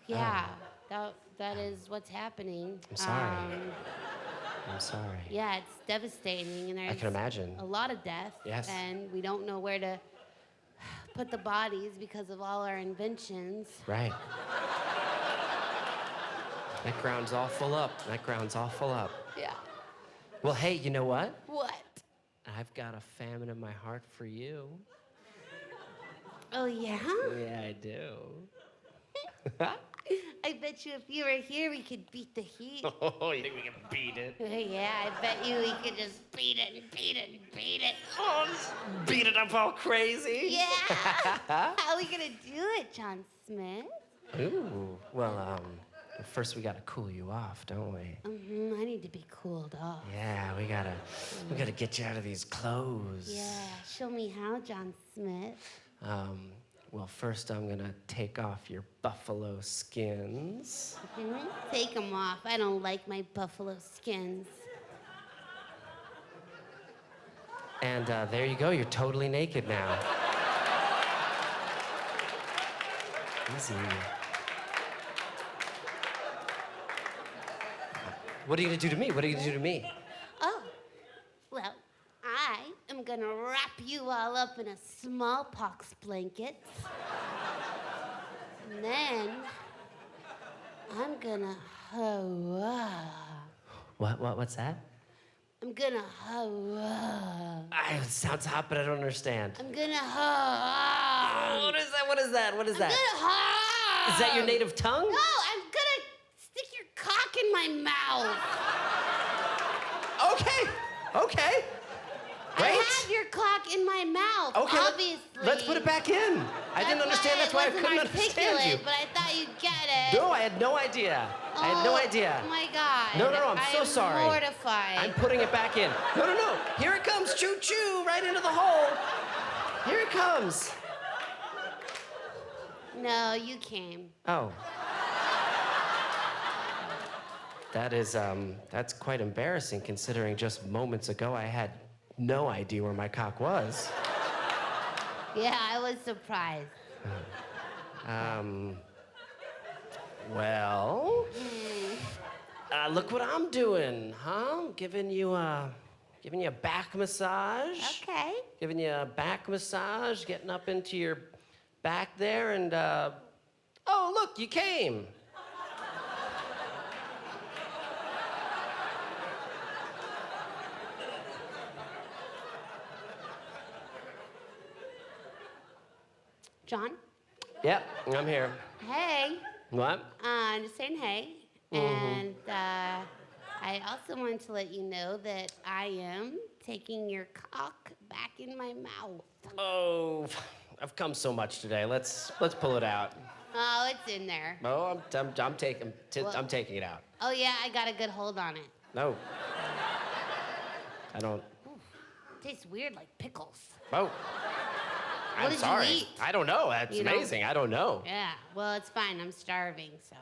yeah, that is what's happening. I'm sorry. I'm sorry. Yeah, it's devastating, and there's can imagine. a lot of death. Yes. And we don't know where to put the bodies because of all our inventions. Right. That ground's all full up. That ground's all full up. Yeah. Well, hey, you know what? What? I've got a famine in my heart for you. Oh, yeah? Yeah, I do. I bet you if you were here, we could beat the heat. Oh, you think we can beat it? Yeah, I bet you we could just beat it and beat it and beat it. Oh, just beat it up all crazy? Yeah. How are we gonna do it, John Smith? Ooh, well, first we gotta cool you off, don't we? I need to be cooled off. Yeah, we gotta get you out of these clothes. Yeah, show me how, John Smith. Well, first I'm gonna take off your buffalo skins. Take them off. I don't like my buffalo skins. And there you go, you're totally naked now. Easy. What are you gonna do to me? What are you gonna do to me? Oh, well, I am gonna wrap you all up in a smallpox blanket. And then I'm gonna What's that? I'm gonna It sounds hot, but I don't understand. I'm gonna What is that? What is that? What is that? I'm Is that your native tongue? No, I'm gonna stick your cock in my mouth. Okay. I have your cock in my mouth, Okay, obviously. let's put it back in. I didn't understand. That's why I couldn't understand you. But I thought you'd get it. No, I had no idea. I had no idea. Oh my God. No, I'm so sorry. I'm mortified. I'm putting it back in. No. Here it comes. Choo choo, right into the hole. Here it comes. No, you came. Oh. That's quite embarrassing considering just moments ago I had no idea where my cock was. Yeah, I was surprised. Well, look what I'm doing, huh? Giving you a back massage. Okay. Giving you a back massage, getting up into your back there, and oh, look, you came. John? Yep, I'm here. Hey. What? I'm just saying hey. And I also wanted to let you know that I am taking your cock back in my mouth. Oh, I've come so much today. Let's pull it out. Oh, it's in there. Oh, I'm taking it out. Oh, yeah, I got a good hold on it. No. I don't. Tastes weird like pickles. Oh. What I'm did sorry. you eat? I don't know. That's You don't- amazing. I don't know. Yeah, well, it's fine. I'm starving, so.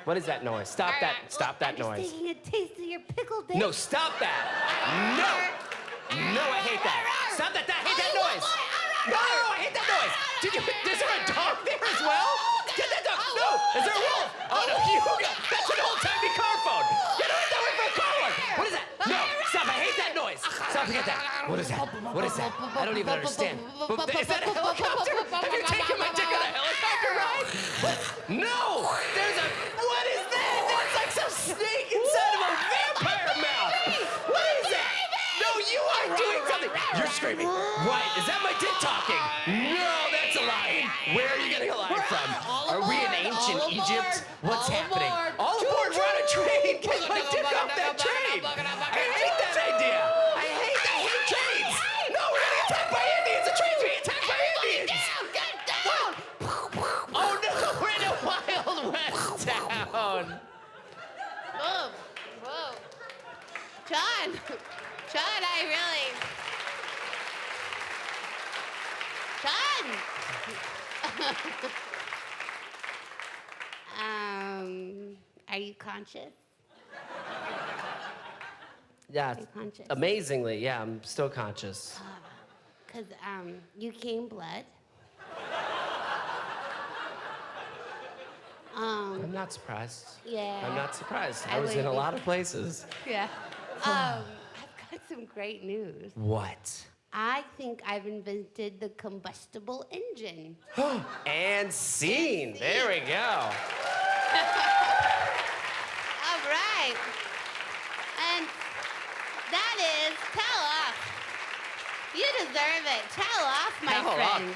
What is that noise? Stop that. Stop that I'm just noise. taking a taste of your pickle dick. No, stop that. No, I hate that. Stop that. I hate that noise. No, I hate that noise. Is there a dog there as well? Get that dog. No, is there a wolf? Oh, no, that's an old-timey car phone. Get rid of that one for a car one. What is that? No, stop. I hate that noise. Stop, forget that. What is that? What is that? I don't even understand. Is that a helicopter? Have you taken my dick on a helicopter ride? What? No, what is that? That's like some snake inside of a vampire mouth. What is that? No, you are doing something. You're screaming. Wyatt, is that my dick talking? No, that's a lie. Where are you getting a lie from? Are we in ancient Egypt? What's happening? All aboard, we're on a train. Get my dick off that train. I hate that idea. I hate trains. No, we're getting attacked by Indians. The train's being attacked by Indians. Get down. Oh no, we're in a Wild West town. Whoa, whoa. John, I really... John! Are you conscious? Yeah, Are you conscious? amazingly, yeah, I'm still conscious. Because you came blood. I'm not surprised. Yeah. I'm not surprised. I I was in a wouldn't lot be. of places. Yeah. I've got some great news. What? I think I've invented the combustible engine. And scene. There we go. All right. And that is tell off. You deserve it. Tell off, my Tell off. friend.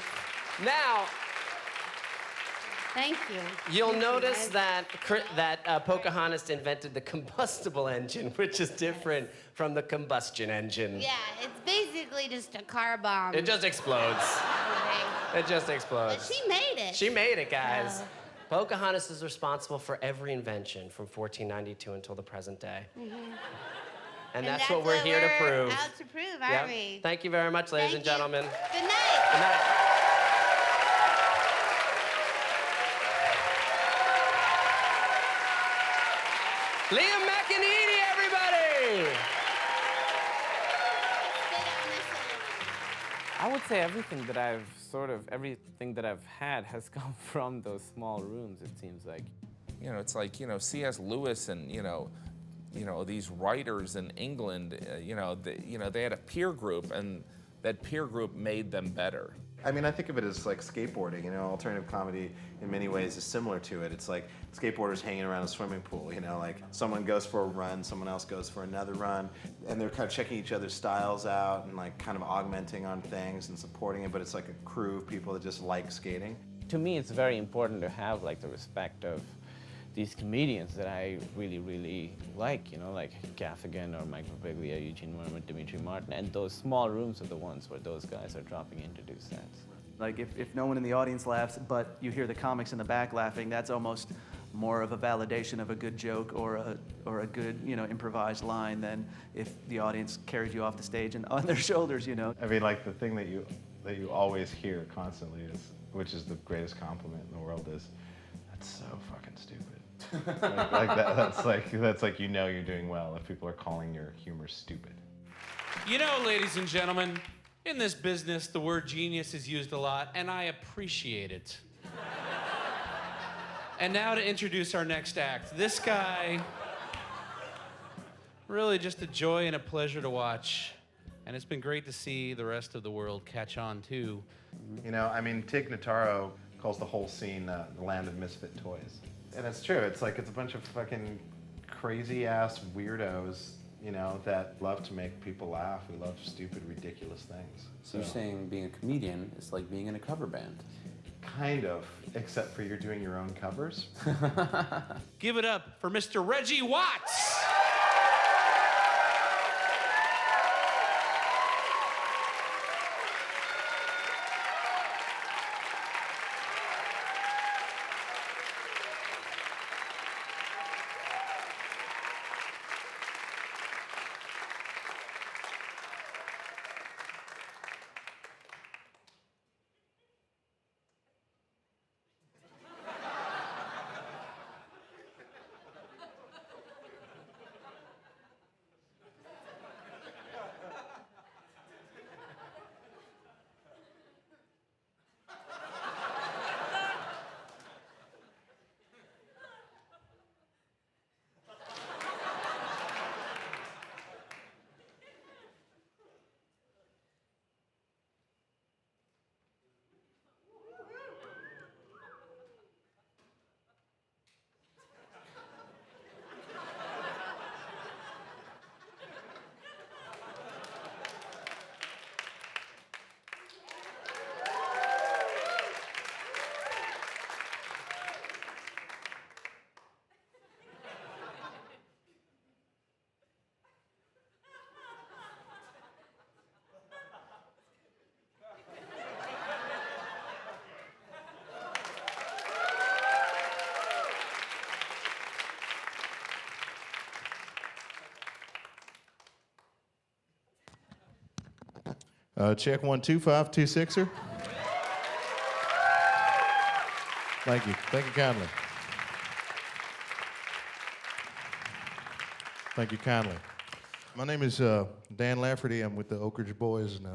Now, Thank you. you'll Thank you. notice that Pocahontas invented the combustible engine, which is different from the combustion engine. Yeah, it's basically just a car bomb. It just explodes. It just explodes. But she made it. She made it, guys. Pocahontas is responsible for every invention from 1492 until the present day. And that's what we're here to prove. Out to prove, aren't we? Thank you very much, ladies and gentlemen. Good night. Good night. Liam McEneaney, everybody! I would say everything that I've had has come from those small rooms, it seems like. You know, it's like, C.S. Lewis and, these writers in England, they had a peer group, and that peer group made them better. I mean, I think of it as like skateboarding, alternative comedy in many ways is similar to it. It's like skateboarders hanging around a swimming pool, like someone goes for a run, someone else goes for another run, and they're kind of checking each other's styles out and like kind of augmenting on things and supporting it, but it's like a crew of people that just like skating. To me, it's very important to have like the respect of these comedians that I really, really like, like Gaffigan or Mike Birbiglia, Eugene Werner, Dimitri Martin, and those small rooms are the ones where those guys are dropping in to do sets. Like if no one in the audience laughs, but you hear the comics in the back laughing, that's almost more of a validation of a good joke or a good improvised line than if the audience carried you off the stage and on their shoulders. I mean, like the thing that you always hear constantly is, which is the greatest compliment in the world, is that's so fucking stupid. like that. That's like you're doing well if people are calling your humor stupid. Ladies and gentlemen, in this business, the word genius is used a lot, and I appreciate it. And now to introduce our next act. This guy, really just a joy and a pleasure to watch. And it's been great to see the rest of the world catch on, too. Tig Notaro calls the whole scene the land of misfit toys. And it's true. It's like it's a bunch of fucking crazy-ass weirdos, that love to make people laugh, who love stupid, ridiculous things. So you're saying being a comedian is like being in a cover band? Kind of, except for you're doing your own covers. Give it up for Mr. Reggie Watts. Check 1 2 5 2 6er. Thank you. Thank you kindly. Thank you kindly. My name is Dan Lafferty. I'm with the Oak Ridge Boys, and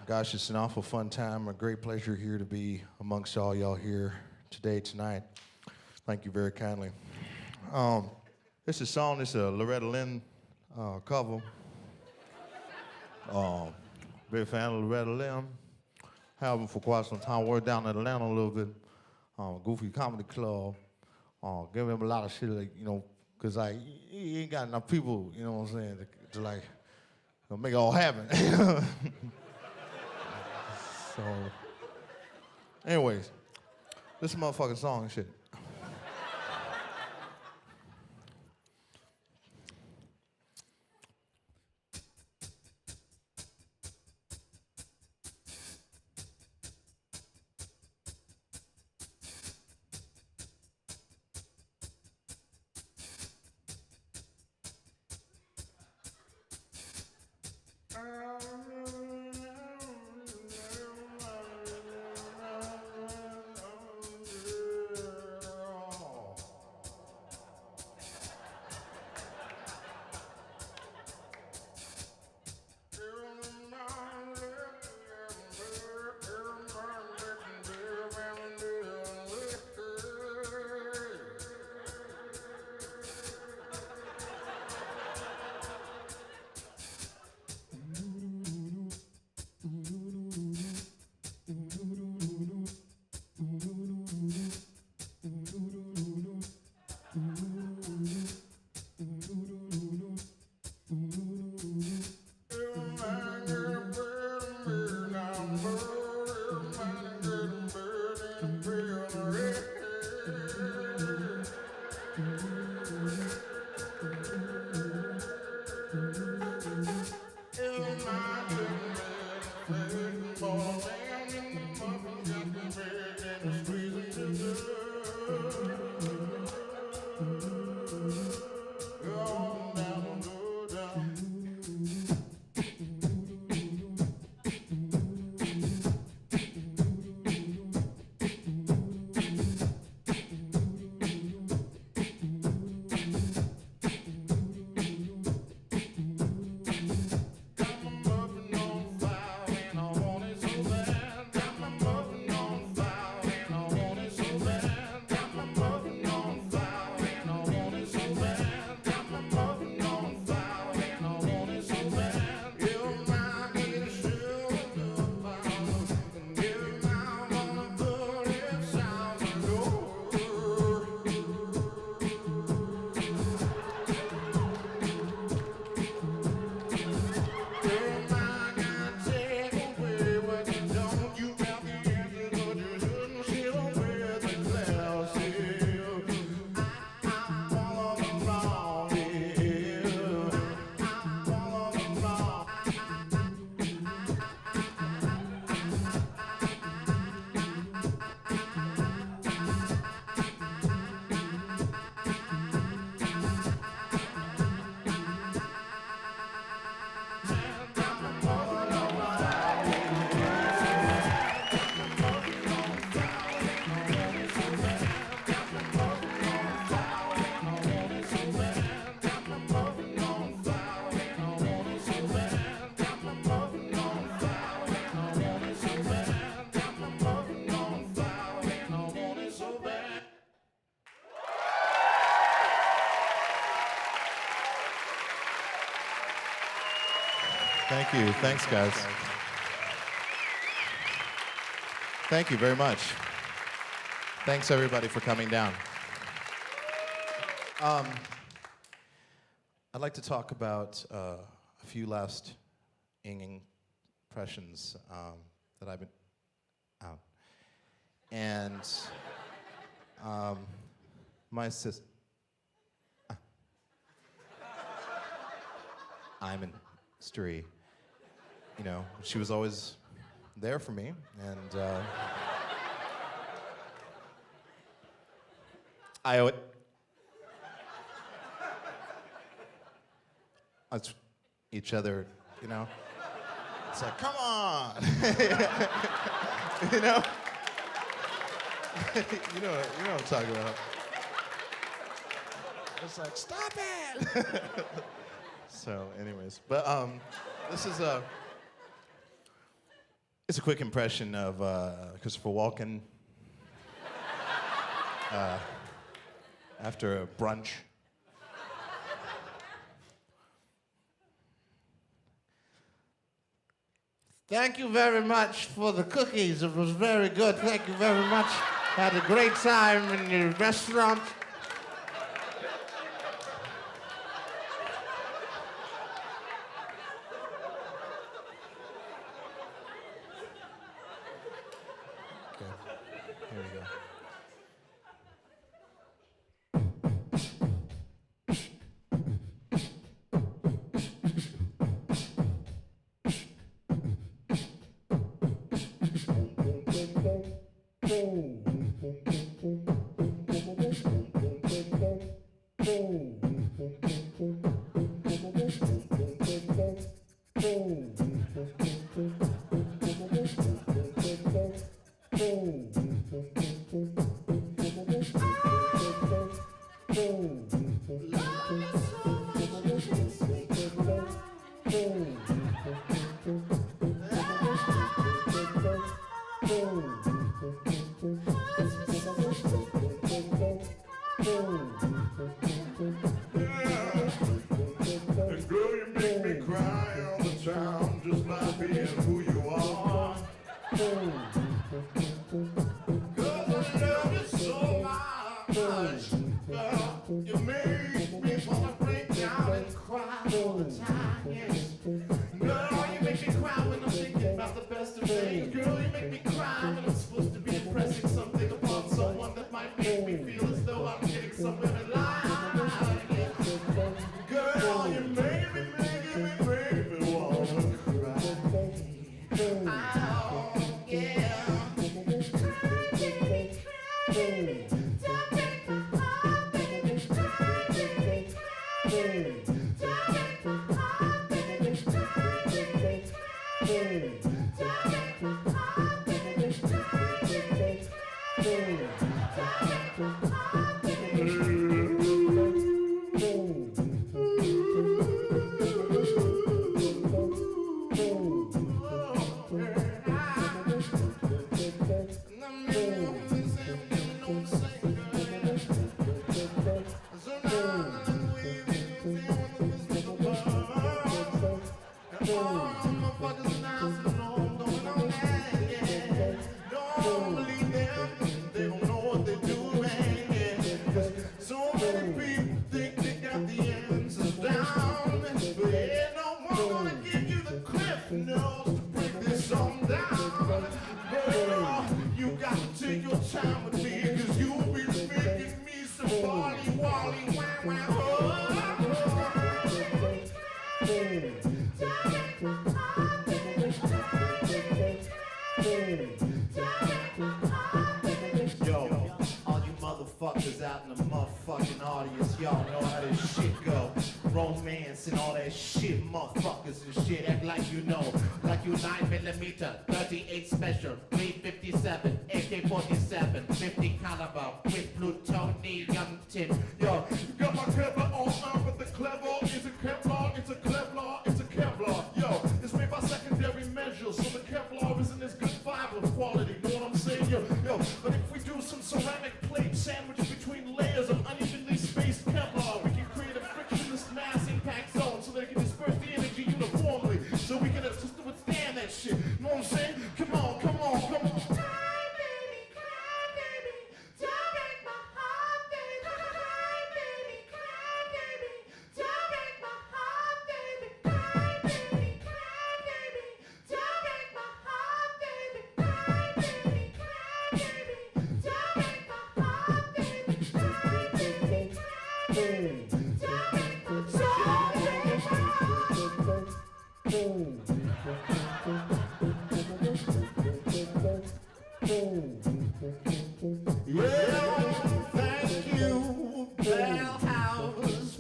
gosh, it's an awful fun time. A great pleasure here to be amongst all y'all here tonight. Thank you very kindly. This is a song. This is a Loretta Lynn cover. Big fan of Loretta Lynn. Have them for quite some time. Worked down in Atlanta a little bit. Goofy Comedy Club. Give him a lot of shit, like, you know, because like he ain't got enough people, you know what I'm saying, to like make it all happen. So, anyways, this motherfucking song and shit. Thank you. Thanks, guys. Thank you very much. Thanks, everybody, for coming down. I'd like to talk about a few last impressions that I've been out. And my sister, I'm in Stree. You know, she was always there for me, and I owe it. It's each other, you know. It's like, come on. you know? you know what I'm talking about. It's like, stop it! So, anyways, but this is it's a quick impression of Christopher Walken after a brunch. Thank you very much for the cookies. It was very good. Thank you very much. Had a great time in your restaurant. Okay, here we go.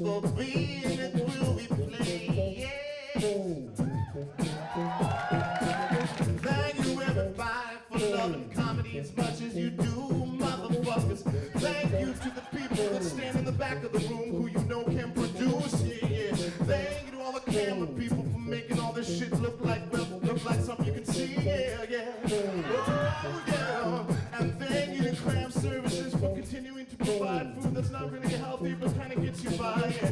for being at will we play. for making all this shit look like something you can see. Yeah, yeah. Oh, yeah. And thank you to craft services for continuing to provide food that's not really healthy but kind of gets you by. Yeah.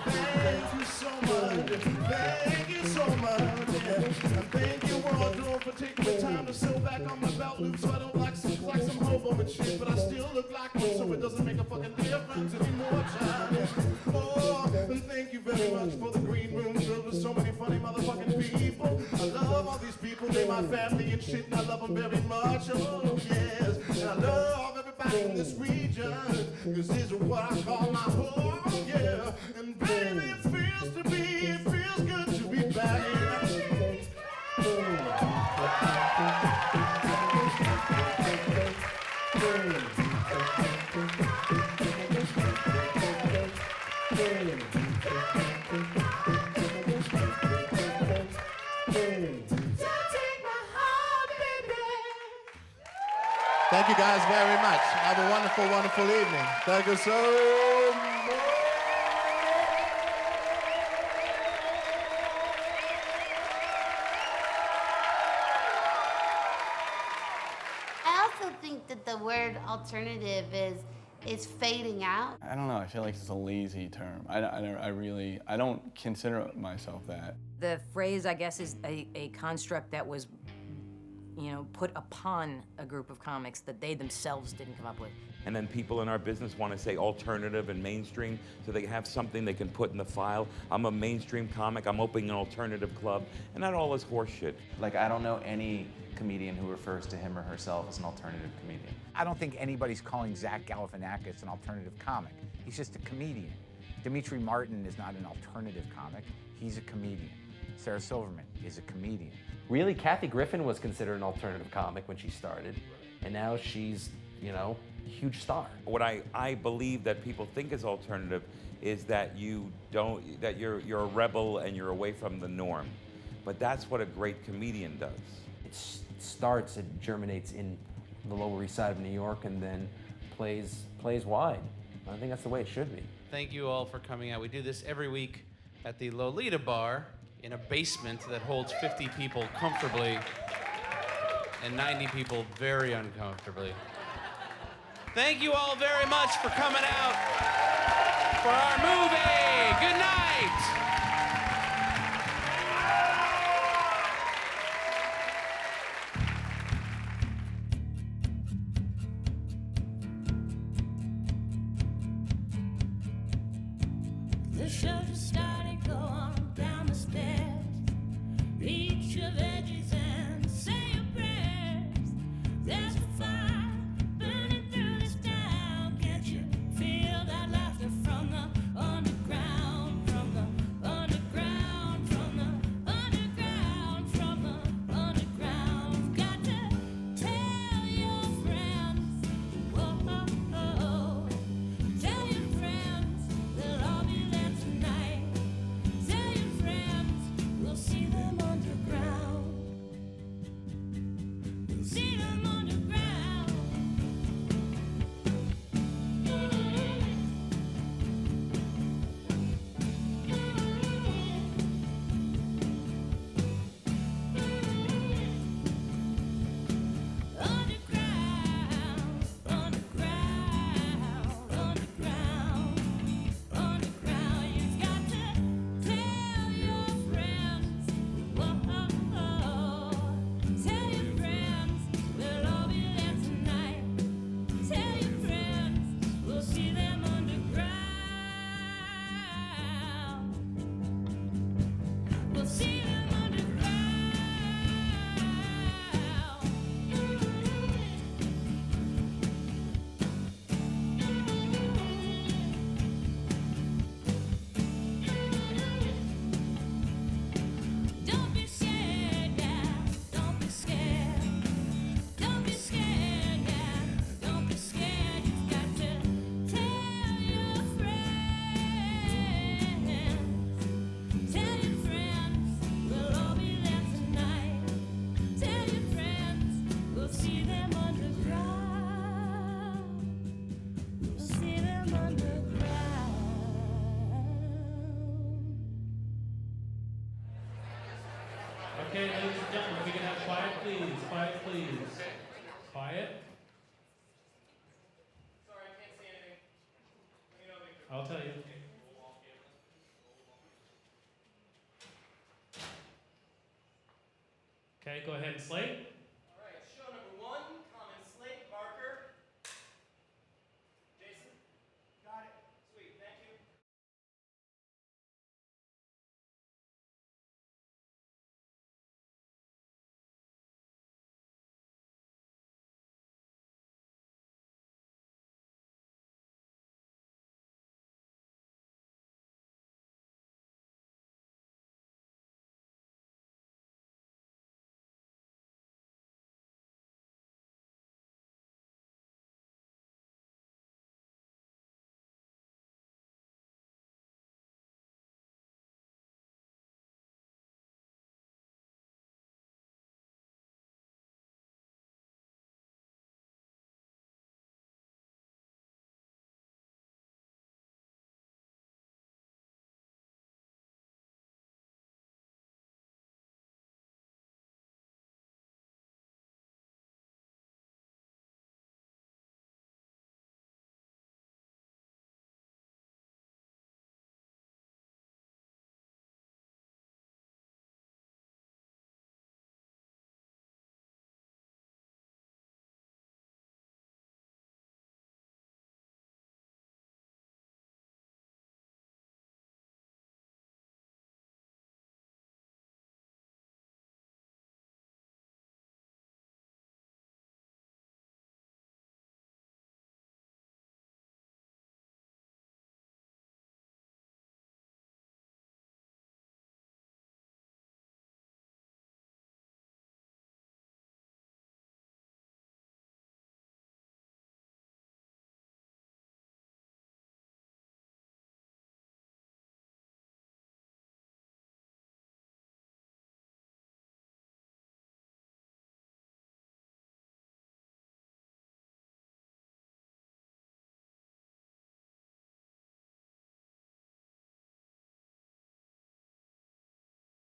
Thank you so much. Thank you so much. Yeah. And thank you, wardrobe, for taking the time to sew back on my belt loop so I don't like some hobo and shit, but I still look like one, so it doesn't make a fucking difference anymore, child. Yeah. Oh, and thank you very much for the green room filled with so many funny motherfucking people. I love all these people, they're my family and shit, and I love them very much. Oh, yes. And I love everybody in this region, cause this is what I call my home, yeah. And baby, it feels good to be back here. Thank you guys very much. Have a wonderful, wonderful evening. Thank you so much. I also think that the word alternative is fading out. I don't know, I feel like it's a lazy term. I don't consider myself that. The phrase, I guess, is a construct that was, put upon a group of comics that they themselves didn't come up with. And then people in our business want to say alternative and mainstream, so they have something they can put in the file. I'm a mainstream comic, I'm opening an alternative club, and that all is horseshit. Like, I don't know any comedian who refers to him or herself as an alternative comedian. I don't think anybody's calling Zach Galifianakis an alternative comic. He's just a comedian. Dimitri Martin is not an alternative comic. He's a comedian. Sarah Silverman is a comedian. Really, Kathy Griffin was considered an alternative comic when she started, and now she's, a huge star. What I believe that people think is alternative is that you're a rebel and you're away from the norm. But that's what a great comedian does. It starts, it germinates in the Lower East Side of New York and then plays wide. I think that's the way it should be. Thank you all for coming out. We do this every week at the Lolita Bar in a basement that holds 50 people comfortably and 90 people very uncomfortably. Thank you all very much for coming out for our movie. Good night. The show just started, go on down the stairs. Eat your veggies and say your prayers. There's a fire burning through this town. Can't you feel that laughter from the underground? From the underground, from the underground, from the underground. Got to tell your friends. Whoa, tell your friends they'll all be there tonight. Okay, ladies and gentlemen, if we can have quiet, please. Quiet, please. Quiet. Sorry, I can't see anything. I'll tell you. Okay, go ahead and slate.